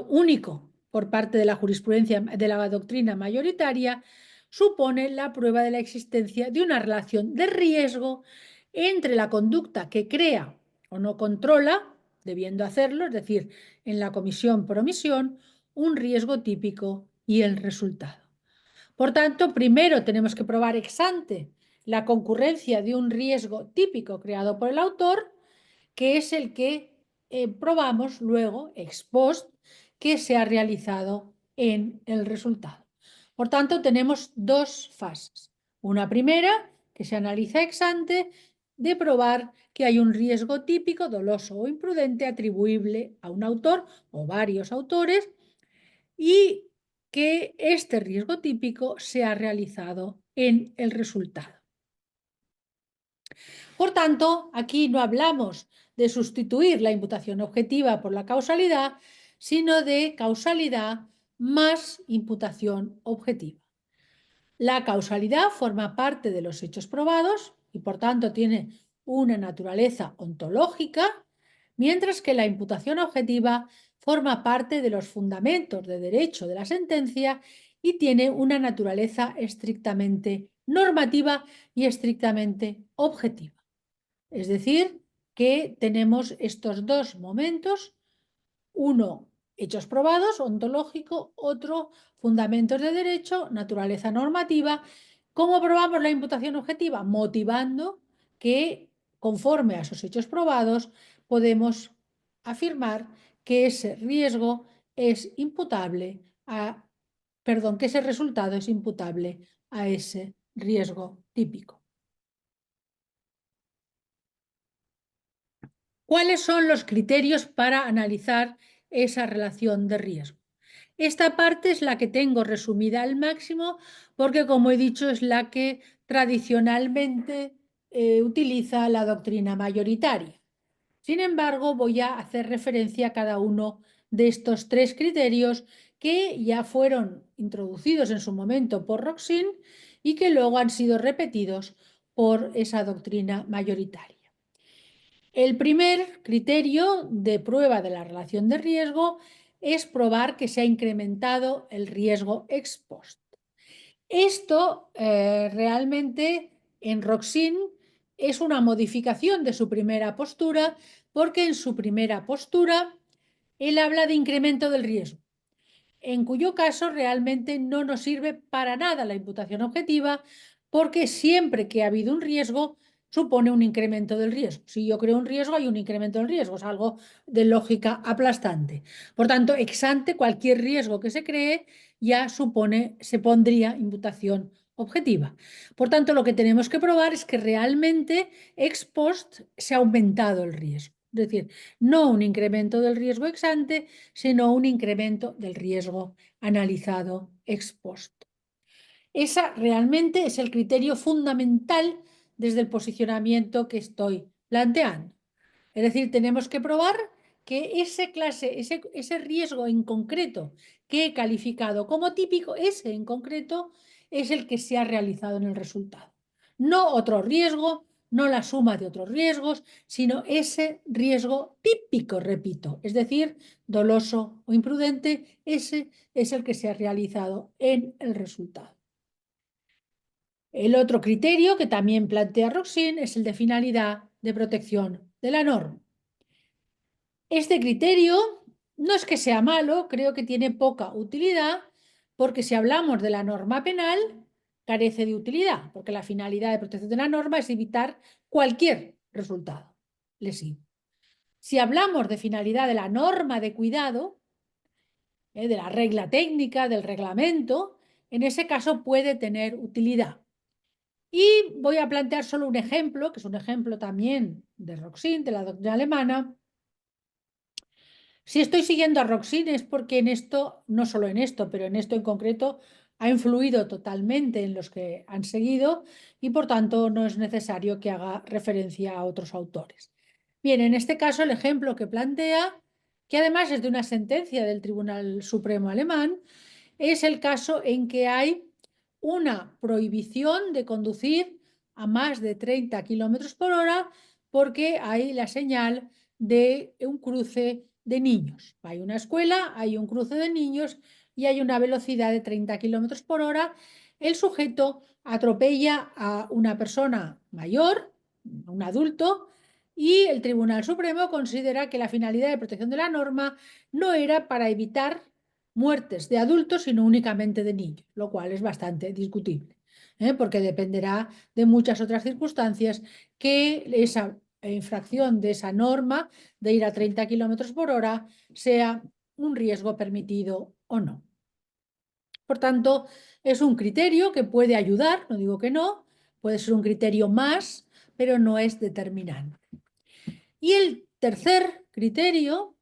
único por parte de la jurisprudencia de la doctrina mayoritaria, supone la prueba de la existencia de una relación de riesgo entre la conducta que crea o no controla, debiendo hacerlo, es decir, en la comisión por omisión, un riesgo típico y el resultado. Por tanto, primero tenemos que probar ex ante la concurrencia de un riesgo típico creado por el autor, que es el que probamos luego, ex post, que se ha realizado en el resultado. Por tanto, tenemos dos fases. Una primera, que se analiza ex ante, de probar que hay un riesgo típico, doloso o imprudente atribuible a un autor o varios autores y que este riesgo típico se ha realizado en el resultado. Por tanto, aquí no hablamos de sustituir la imputación objetiva por la causalidad, sino de causalidad más imputación objetiva. La causalidad forma parte de los hechos probados y por tanto tiene una naturaleza ontológica, mientras que la imputación objetiva forma parte de los fundamentos de derecho de la sentencia y tiene una naturaleza estrictamente normativa y estrictamente objetiva. Es decir, que tenemos estos dos momentos, uno hechos probados, ontológico, otro fundamentos de derecho, naturaleza normativa. ¿Cómo probamos la imputación objetiva? Motivando que, conforme a esos hechos probados, podemos afirmar que ese riesgo es imputable a, perdón, que ese resultado es imputable a ese riesgo típico. ¿Cuáles son los criterios para analizar esa relación de riesgo? Esta parte es la que tengo resumida al máximo porque, como he dicho, es la que tradicionalmente utiliza la doctrina mayoritaria. Sin embargo, voy a hacer referencia a cada uno de estos tres criterios que ya fueron introducidos en su momento por Roxin y que luego han sido repetidos por esa doctrina mayoritaria. El primer criterio de prueba de la relación de riesgo es probar que se ha incrementado el riesgo ex post. Esto realmente en Roxin es una modificación de su primera postura, porque en su primera postura él habla de incremento del riesgo, en cuyo caso realmente no nos sirve para nada la imputación objetiva, porque siempre que ha habido un riesgo supone un incremento del riesgo. Si yo creo un riesgo, hay un incremento del riesgo, es algo de lógica aplastante. Por tanto, ex ante, cualquier riesgo que se cree ya se pondría imputación objetiva. Por tanto, lo que tenemos que probar es que realmente ex post se ha aumentado el riesgo. Es decir, no un incremento del riesgo ex ante, sino un incremento del riesgo analizado ex post. Ese realmente es el criterio fundamental desde el posicionamiento que estoy planteando. Es decir, tenemos que probar que ese riesgo en concreto que he calificado como típico, ese en concreto es el que se ha realizado en el resultado. No otro riesgo, no la suma de otros riesgos, sino ese riesgo típico, repito, es decir, doloso o imprudente, ese es el que se ha realizado en el resultado. El otro criterio que también plantea Roxin es el de finalidad de protección de la norma. Este criterio no es que sea malo, creo que tiene poca utilidad, porque si hablamos de la norma penal, carece de utilidad, porque la finalidad de protección de la norma es evitar cualquier resultado lesivo. Si hablamos de finalidad de la norma de cuidado, de la regla técnica, del reglamento, en ese caso puede tener utilidad. Y voy a plantear solo un ejemplo, que es un ejemplo también de Roxin, de la doctrina alemana. Si estoy siguiendo a Roxin es porque en esto, no solo en esto, pero en esto en concreto, ha influido totalmente en los que han seguido y por tanto no es necesario que haga referencia a otros autores. Bien, en este caso el ejemplo que plantea, que además es de una sentencia del Tribunal Supremo alemán, es el caso en que hay una prohibición de conducir a más de 30 kilómetros por hora porque hay la señal de un cruce de niños. Hay una escuela, hay un cruce de niños y hay una velocidad de 30 kilómetros por hora. El sujeto atropella a una persona mayor, un adulto, y el Tribunal Supremo considera que la finalidad de protección de la norma no era para evitar muertes de adultos, sino únicamente de niños, lo cual es bastante discutible, porque dependerá de muchas otras circunstancias que esa infracción de esa norma de ir a 30 kilómetros por hora sea un riesgo permitido o no. Por tanto, es un criterio que puede ayudar, no digo que no, puede ser un criterio más, pero no es determinante. Y el tercer criterio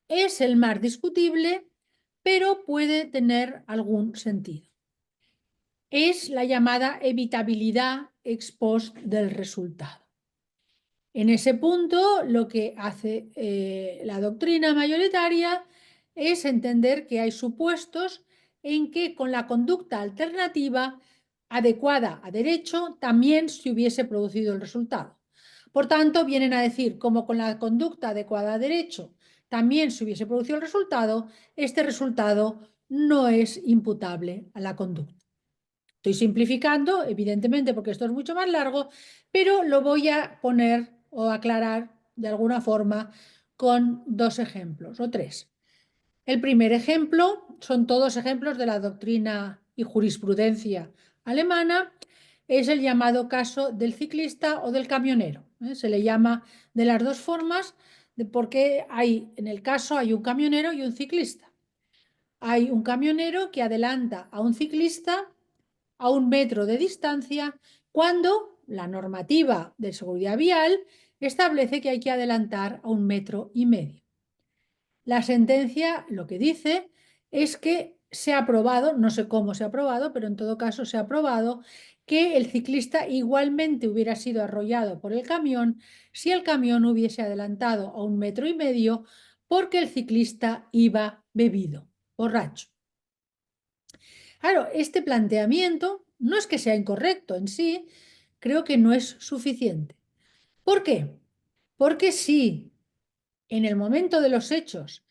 es el más discutible, pero puede tener algún sentido. Es la llamada evitabilidad ex post del resultado. En ese punto, lo que hace la doctrina mayoritaria es entender que hay supuestos en que con la conducta alternativa adecuada a derecho también se hubiese producido el resultado. Por tanto, vienen a decir, como con la conducta adecuada a derecho también se hubiese producido el resultado, este resultado no es imputable a la conducta. Estoy simplificando, evidentemente, porque esto es mucho más largo, pero lo voy a poner o aclarar de alguna forma con dos ejemplos o tres. El primer ejemplo son todos ejemplos de la doctrina y jurisprudencia alemana, es el llamado caso del ciclista o del camionero. Se le llama de las dos formas porque en el caso hay un camionero y un ciclista. Hay un camionero que adelanta a un ciclista a 1 metro de distancia cuando la normativa de seguridad vial establece que hay que adelantar a 1,5 metros. La sentencia lo que dice es que se ha aprobado, no sé cómo se ha aprobado, pero en todo caso se ha aprobado que el ciclista igualmente hubiera sido arrollado por el camión si el camión hubiese adelantado a 1,5 metros porque el ciclista iba bebido, borracho. Claro, este planteamiento no es que sea incorrecto en sí, creo que no es suficiente. ¿Por qué? Porque si en el momento de los hechos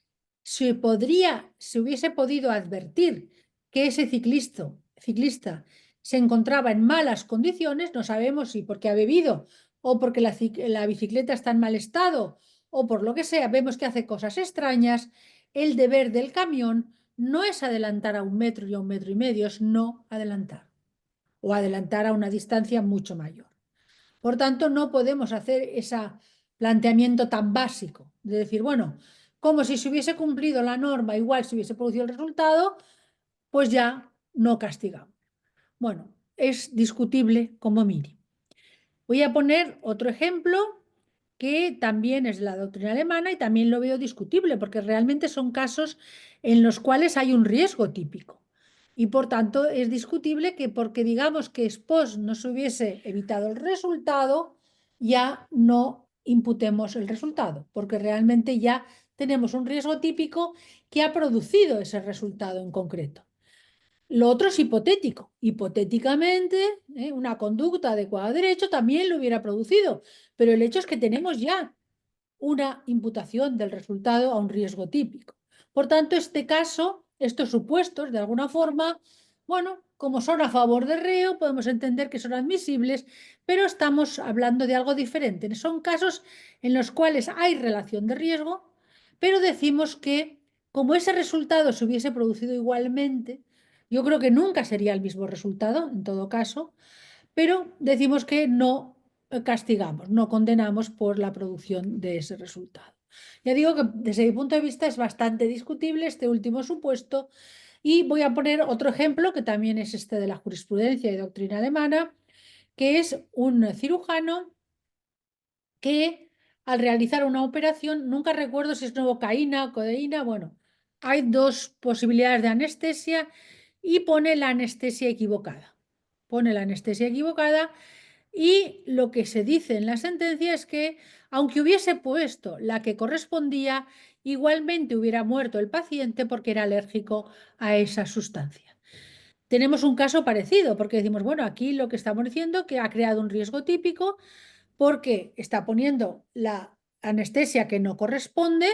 se hubiese podido advertir que ese ciclista se encontraba en malas condiciones, no sabemos si porque ha bebido o porque la bicicleta está en mal estado o por lo que sea, vemos que hace cosas extrañas, el deber del camión no es adelantar a 1 metro y a 1,5 metros, es no adelantar o adelantar a una distancia mucho mayor. Por tanto, no podemos hacer ese planteamiento tan básico de decir, bueno, como si se hubiese cumplido la norma, igual se hubiese producido el resultado, pues ya no castigamos. Bueno, es discutible como mínimo. Voy a poner otro ejemplo que también es de la doctrina alemana y también lo veo discutible porque realmente son casos en los cuales hay un riesgo típico. Y por tanto es discutible que porque digamos que Spos no se hubiese evitado el resultado, ya no imputemos el resultado, porque realmente ya tenemos un riesgo típico que ha producido ese resultado en concreto. Lo otro es hipotético. Hipotéticamente, una conducta adecuada a derecho también lo hubiera producido, pero el hecho es que tenemos ya una imputación del resultado a un riesgo típico. Por tanto, este caso, estos supuestos, de alguna forma, bueno, como son a favor del reo, podemos entender que son admisibles, pero estamos hablando de algo diferente. Son casos en los cuales hay relación de riesgo, pero decimos que como ese resultado se hubiese producido igualmente, yo creo que nunca sería el mismo resultado, en todo caso, pero decimos que no castigamos, no condenamos por la producción de ese resultado. Ya digo que desde mi punto de vista es bastante discutible este último supuesto y voy a poner otro ejemplo que también es este de la jurisprudencia y doctrina alemana, que es un cirujano que al realizar una operación, nunca recuerdo si es novocaína o codeína, bueno, hay dos posibilidades de anestesia y pone la anestesia equivocada. Pone la anestesia equivocada y lo que se dice en la sentencia es que, aunque hubiese puesto la que correspondía, igualmente hubiera muerto el paciente porque era alérgico a esa sustancia. Tenemos un caso parecido porque decimos, bueno, aquí lo que estamos diciendo es que ha creado un riesgo típico porque está poniendo la anestesia que no corresponde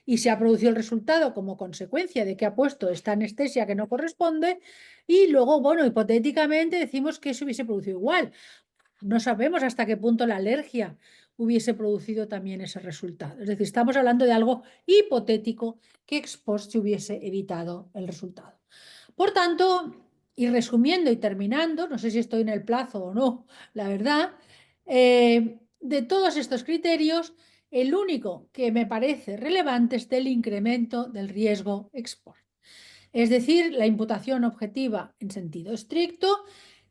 y se ha producido el resultado como consecuencia de que ha puesto esta anestesia que no corresponde y luego, bueno, hipotéticamente decimos que se hubiese producido igual. No sabemos hasta qué punto la alergia hubiese producido también ese resultado. Es decir, estamos hablando de algo hipotético que ex post se hubiese evitado el resultado. Por tanto, y resumiendo y terminando, no sé si estoy en el plazo o no, la verdad, de todos estos criterios, El único que me parece relevante es el incremento del riesgo export. Es decir, la imputación objetiva en sentido estricto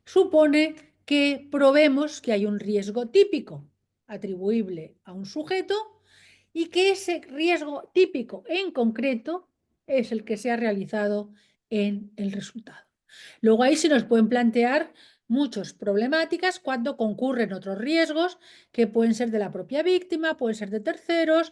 supone que probemos que hay un riesgo típico atribuible a un sujeto y que ese riesgo típico en concreto es el que se ha realizado en el resultado. Luego ahí se nos pueden plantear muchas problemáticas cuando concurren otros riesgos que pueden ser de la propia víctima, pueden ser de terceros,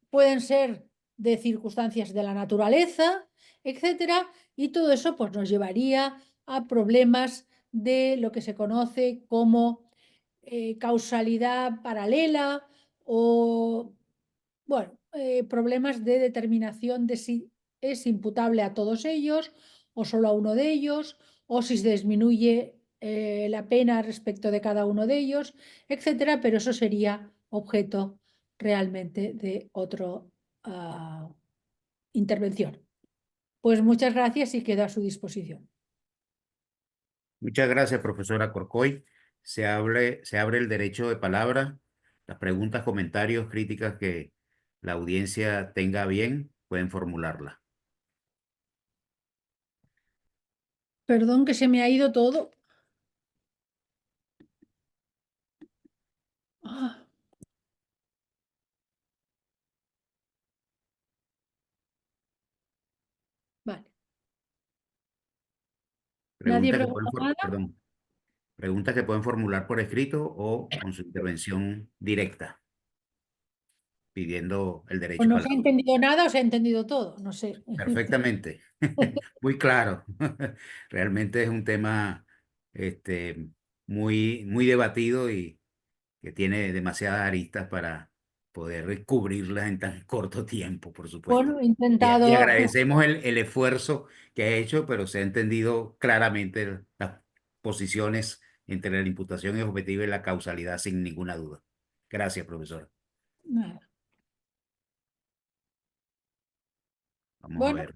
pueden ser de circunstancias de la naturaleza, etcétera, y todo eso pues, nos llevaría a problemas de lo que se conoce como causalidad paralela o, bueno, problemas de determinación de si es imputable a todos ellos o solo a uno de ellos, o si se disminuye la pena respecto de cada uno de ellos, etcétera, pero eso sería objeto realmente de otra intervención. Pues muchas gracias y quedo a su disposición. Muchas gracias, profesora Corcoy. Se abre el derecho de palabra. Las preguntas, comentarios, críticas que la audiencia tenga bien, pueden formularla. Perdón que se me ha ido todo. Ah, vale. Nadie Preguntas que pregunta pueden, nada. perdón, preguntas que pueden formular por escrito o con su intervención directa, pidiendo el O derecho de no se ha palabra. entendido nada o se ha entendido todo. No sé. Perfectamente. Muy claro. Realmente es un tema muy debatido y que tiene demasiadas aristas para poder cubrirlas en tan corto tiempo, por supuesto. Bueno, he Y intentado. agradecemos el esfuerzo que ha hecho, pero se ha entendido claramente las posiciones entre la imputación objetiva y la causalidad sin ninguna duda. Gracias, profesor. Nada. Vamos a Bueno, ver.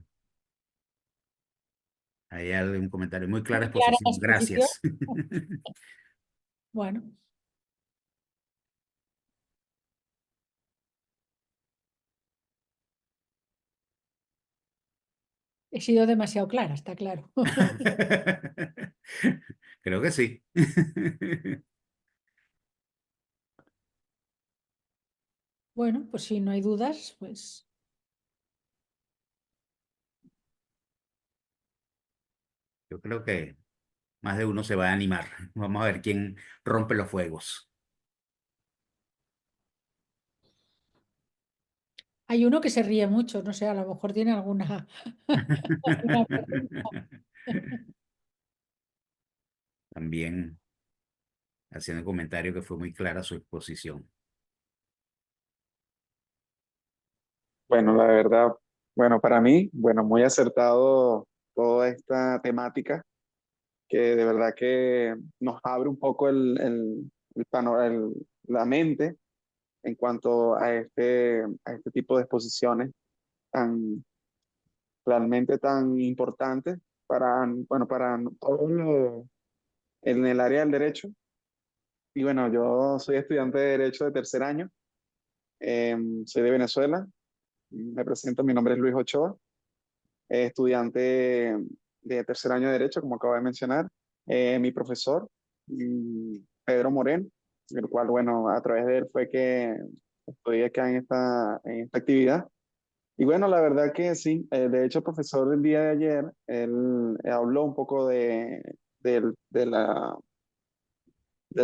Ahí hay un comentario. Muy clara muy clara la exposición. exposición. Gracias. Bueno, he sido demasiado clara, está claro. Creo que sí. Bueno, pues si no hay dudas, pues Yo creo que más de uno se va a animar. Vamos a ver quién rompe los fuegos. hay uno que se ríe mucho, no sé, a lo mejor tiene alguna, alguna pregunta. También haciendo el comentario que fue muy clara su exposición. Bueno, la verdad, bueno, para mí, bueno, muy acertado toda esta temática, que de verdad que nos abre un poco la mente en cuanto a este tipo de exposiciones tan, realmente tan importantes para, bueno, para todo en el área del derecho. Y bueno, yo soy estudiante de Derecho de tercer año, soy de Venezuela, me presento, mi nombre es Luis Ochoa, estudiante de tercer año de Derecho, como acabo de mencionar. Mi profesor, Pedro Moreno, el cual, bueno, a través de él fue que estoy acá en esta actividad. Y bueno, la verdad que sí, de hecho, el profesor el día de ayer, él habló un poco del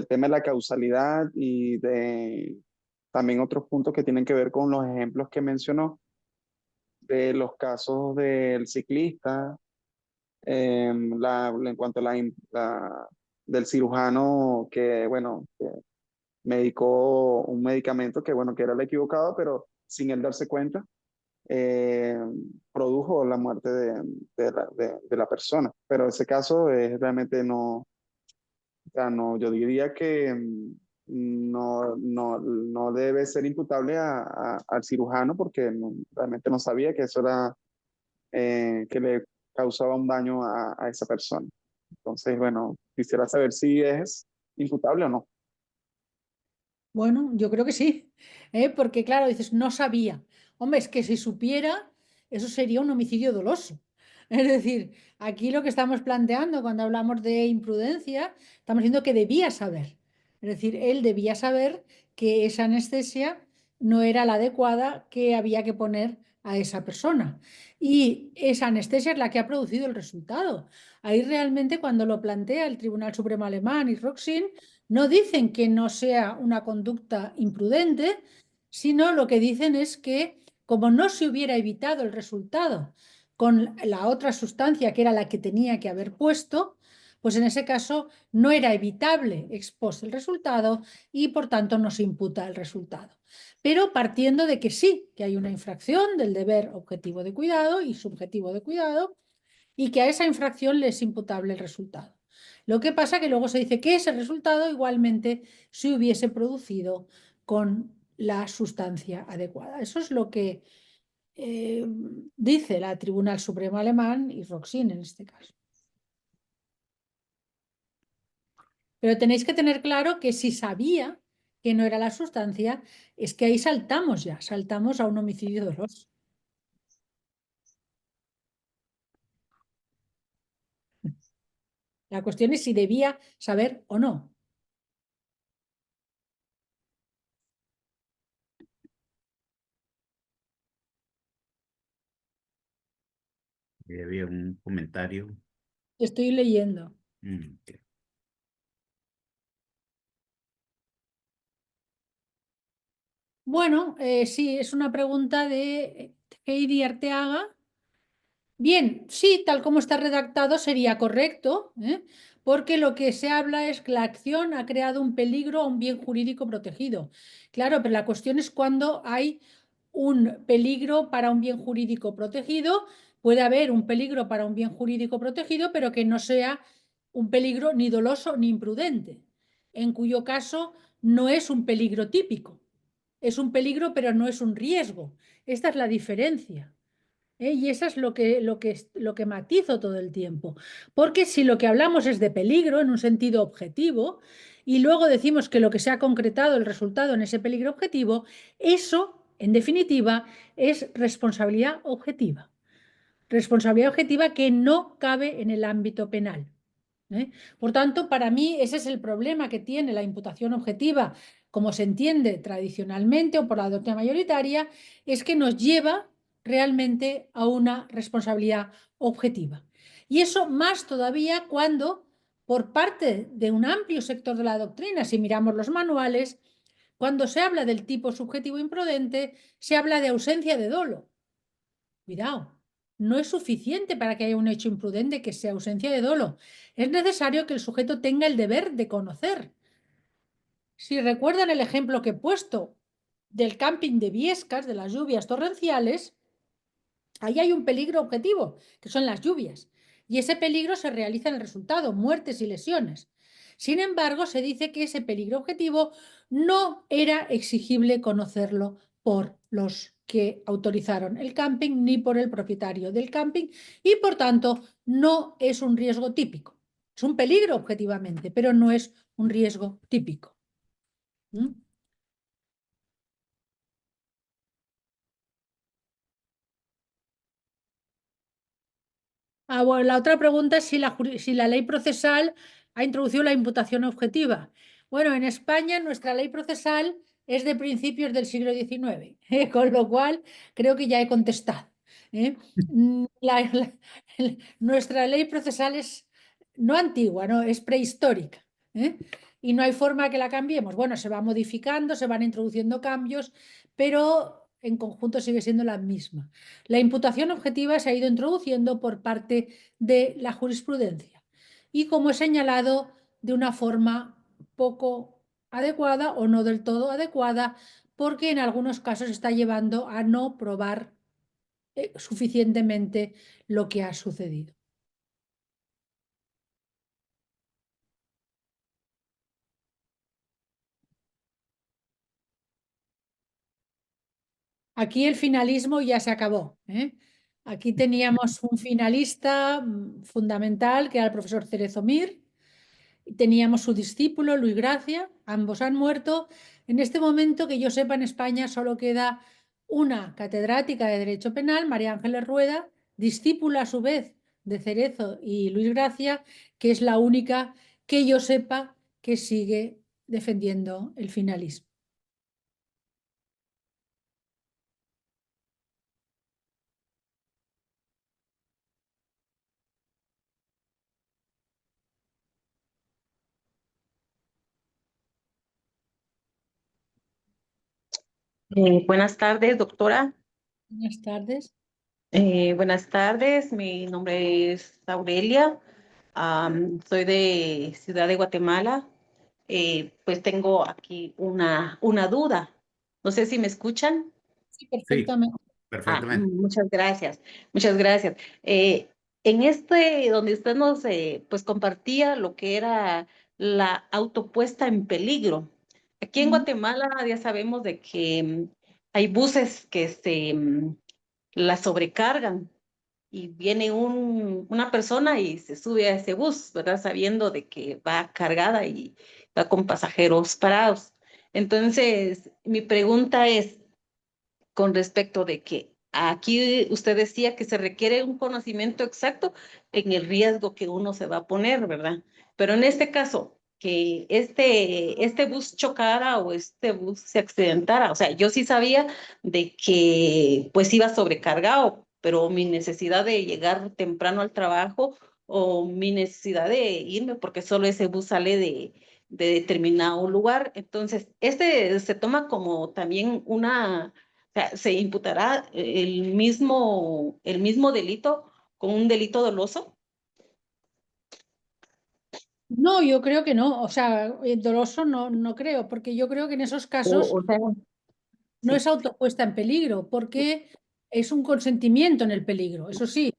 tema de la causalidad y de también otros puntos que tienen que ver con los ejemplos que mencionó de los casos del ciclista, en cuanto a del cirujano que, bueno, que medicó un medicamento que, bueno, que era el equivocado, pero sin él darse cuenta, eh, produjo la muerte de la persona. Pero ese caso es realmente no, o sea, no, yo diría que no debe ser imputable al cirujano porque realmente no sabía que eso era, que le causaba un daño a esa persona. Entonces, bueno, quisiera saber si es imputable o no. Bueno, yo creo que sí, porque claro, dices, no sabía. Hombre, es que si supiera, eso sería un homicidio doloso. Es decir, aquí lo que estamos planteando cuando hablamos de imprudencia, estamos diciendo que debía saber. Es decir, él debía saber que esa anestesia no era la adecuada que había que poner a esa persona. Y esa anestesia es la que ha producido el resultado. Ahí realmente cuando lo plantea el Tribunal Supremo Alemán y Roxin, no dicen que no sea una conducta imprudente, sino lo que dicen es que como no se hubiera evitado el resultado con la otra sustancia que era la que tenía que haber puesto, pues en ese caso no era evitable ex post el resultado y por tanto no se imputa el resultado. Pero partiendo de que sí, que hay una infracción del deber objetivo de cuidado y subjetivo de cuidado y que a esa infracción le es imputable el resultado. Lo que pasa que luego se dice que ese resultado igualmente se hubiese producido con la sustancia adecuada. Eso es lo que dice la Tribunal Supremo Alemán y Roxin en este caso. Pero tenéis que tener claro que si sabía que no era la sustancia, es que ahí saltamos ya, saltamos a un homicidio doloso. La cuestión es si debía saber o no. Había un comentario. Estoy leyendo. Ok. Bueno, sí, es una pregunta de Heidi Arteaga. Bien, sí, tal como está redactado sería correcto, porque lo que se habla es que la acción ha creado un peligro a un bien jurídico protegido. Claro, pero la cuestión es cuando hay un peligro para un bien jurídico protegido. Puede haber un peligro para un bien jurídico protegido, pero que no sea un peligro ni doloso ni imprudente, en cuyo caso no es un peligro típico. Es un peligro, pero no es un riesgo. Esta es la diferencia. Y eso es lo que matizo todo el tiempo. Porque si lo que hablamos es de peligro en un sentido objetivo y luego decimos que lo que se ha concretado, el resultado en ese peligro objetivo, eso, en definitiva, es responsabilidad objetiva. Responsabilidad objetiva que no cabe en el ámbito penal. Por tanto, para mí ese es el problema que tiene la imputación objetiva, como se entiende tradicionalmente o por la doctrina mayoritaria, es que nos lleva realmente a una responsabilidad objetiva. Y eso más todavía cuando, por parte de un amplio sector de la doctrina, si miramos los manuales, cuando se habla del tipo subjetivo imprudente, se habla de ausencia de dolo. Cuidado, no es suficiente para que haya un hecho imprudente que sea ausencia de dolo. Es necesario que el sujeto tenga el deber de conocer. Si recuerdan el ejemplo que he puesto del camping de Biescas, de las lluvias torrenciales, ahí hay un peligro objetivo, que son las lluvias. Y ese peligro se realiza en el resultado, muertes y lesiones. Sin embargo, se dice que ese peligro objetivo no era exigible conocerlo por los que autorizaron el camping ni por el propietario del camping y por tanto no es un riesgo típico. Es un peligro objetivamente, pero no es un riesgo típico. ¿Mm? Bueno, la otra pregunta es si la ley procesal ha introducido la imputación objetiva. Bueno, en España nuestra ley procesal es de principios del siglo XIX, con lo cual creo que ya he contestado. ¿eh? Nuestra ley procesal es no antigua, no, es prehistórica. Y no hay forma que la cambiemos. Bueno, se va modificando, se van introduciendo cambios, pero en conjunto sigue siendo la misma. La imputación objetiva se ha ido introduciendo por parte de la jurisprudencia y, como he señalado, de una forma poco adecuada o no del todo adecuada, porque en algunos casos está llevando a no probar suficientemente lo que ha sucedido. Aquí el finalismo ya se acabó. Aquí teníamos un finalista fundamental, que era el profesor Cerezo Mir. Teníamos su discípulo, Luis Gracia, ambos han muerto, En este momento, que yo sepa, en España solo queda una catedrática de Derecho Penal, María Ángeles Rueda, discípula a su vez de Cerezo y Luis Gracia, que es la única que yo sepa que sigue defendiendo el finalismo. Buenas tardes, doctora. Buenas tardes. Buenas tardes, mi nombre es Aurelia. Soy de Ciudad de Guatemala. Pues tengo aquí una duda. No sé si me escuchan. Sí, Sí, perfectamente. perfectamente. Muchas gracias, muchas gracias. En donde usted nos pues compartía lo que era la autopuesta en peligro. Aquí en Guatemala ya sabemos de que hay buses que la sobrecargan y viene una persona y se sube a ese bus, ¿verdad? Sabiendo de que va cargada y va con pasajeros parados. Entonces, mi pregunta es, con respecto de que aquí usted decía que se requiere un conocimiento exacto en el riesgo que uno se va a poner, ¿verdad? Pero en este caso, que este bus chocara o este bus se accidentara, o sea, yo sí sabía de que pues iba sobrecargado, pero mi necesidad de llegar temprano al trabajo o mi necesidad de irme porque solo ese bus sale de determinado lugar, entonces este se toma como también sea, ¿se imputará el mismo delito con un delito doloso? No, yo creo que no. O sea, doloso no, no creo, porque yo creo que en esos casos O sea, no sí. es autopuesta en peligro, porque es un consentimiento en el peligro, eso sí,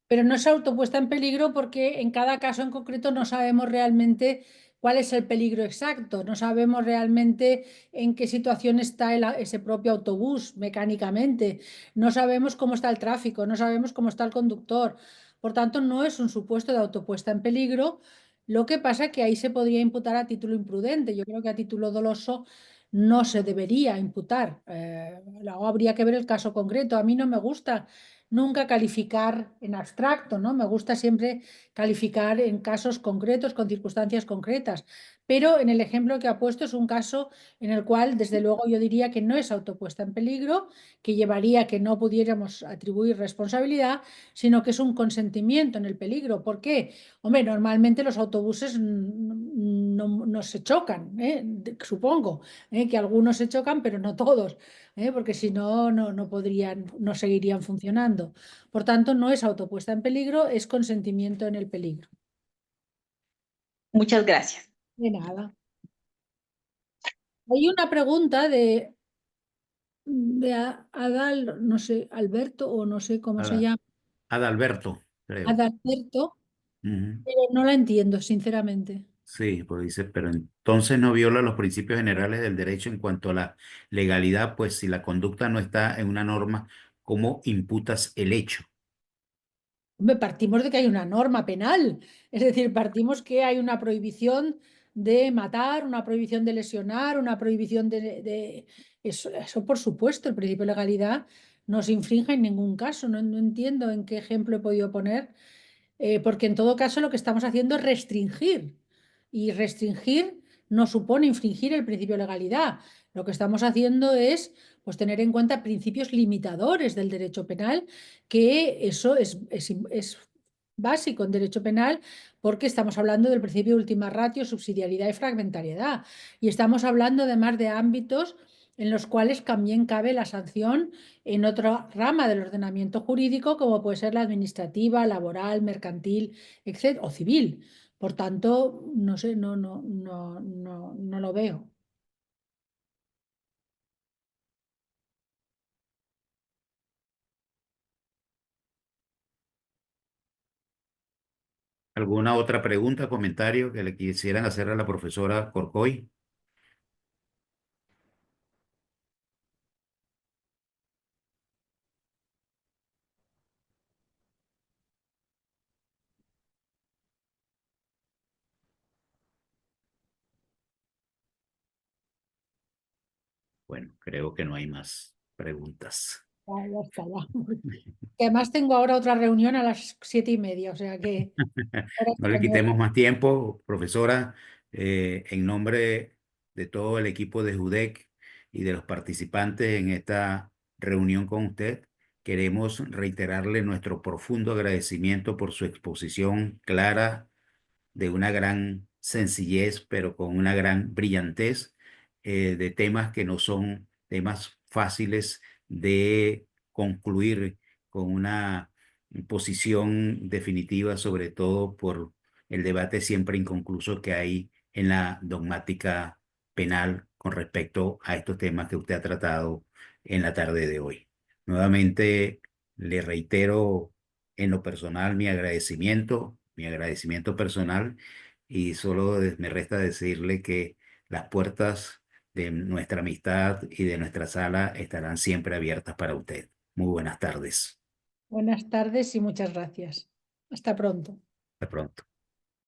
pero no es autopuesta en peligro porque en cada caso en concreto no sabemos realmente cuál es el peligro exacto, no sabemos realmente en qué situación está ese propio autobús mecánicamente, no sabemos cómo está el tráfico, no sabemos cómo está el conductor, por tanto no es un supuesto de autopuesta en peligro. Lo que pasa es que ahí se podría imputar a título imprudente. Yo creo que a título doloso no se debería imputar. Luego habría que ver el caso concreto. A mí no me gusta nunca calificar en abstracto, ¿no? Me gusta siempre calificar en casos concretos, con circunstancias concretas. Pero en el ejemplo que ha puesto es un caso en el cual, desde luego, yo diría que no es autopuesta en peligro, que llevaría a que no pudiéramos atribuir responsabilidad, sino que es un consentimiento en el peligro. ¿Por qué? Hombre, normalmente los autobuses no se chocan, supongo, que algunos se chocan, pero no todos, porque si no, no podrían, no seguirían funcionando. Por tanto, no es autopuesta en peligro, es consentimiento en el peligro. Muchas gracias. De nada. Hay una pregunta de Adal, no sé, Alberto o no sé cómo se Ada- llama, Adalberto, creo. Adalberto, Ujú. pero no la entiendo, sinceramente. Sí, pues dice, pero entonces no viola los principios generales del derecho en cuanto a la legalidad, pues si la conducta no está en una norma, ¿cómo imputas el hecho? Hombre, partimos de que hay una norma penal, es decir, partimos que hay una prohibición de matar, una prohibición de lesionar, una prohibición Eso, por supuesto, el principio de legalidad no se infringe en ningún caso. No, no entiendo en qué ejemplo he podido poner, porque en todo caso lo que estamos haciendo es restringir, y restringir no supone infringir el principio de legalidad. Lo que estamos haciendo es pues, tener en cuenta principios limitadores del derecho penal, que eso es básico en derecho penal, porque estamos hablando del principio de ultima ratio, subsidiariedad y fragmentariedad. Y estamos hablando además de ámbitos en los cuales también cabe la sanción en otra rama del ordenamiento jurídico, como puede ser la administrativa, laboral, mercantil, etcétera, o civil. Por tanto, no sé, no lo veo. ¿Alguna otra pregunta, comentario que le quisieran hacer a la profesora Corcoy? Bueno, creo que no hay más preguntas. Ya está, ya. Que además tengo ahora otra reunión a las 7:30, o sea que... ahora No le está mi quitemos hora. más tiempo, profesora. En nombre de todo el equipo de JUDEC y de los participantes en esta reunión con usted, queremos reiterarle nuestro profundo agradecimiento por su exposición clara, de una gran sencillez, pero con una gran brillantez, de temas que no son temas fáciles de concluir con una posición definitiva, sobre todo por el debate siempre inconcluso que hay en la dogmática penal con respecto a estos temas que usted ha tratado en la tarde de hoy. Nuevamente le reitero en lo personal mi agradecimiento personal, y solo me resta decirle que las puertas de nuestra amistad y de nuestra sala estarán siempre abiertas para usted. Muy buenas tardes. Buenas tardes y muchas gracias. Hasta pronto. Hasta pronto.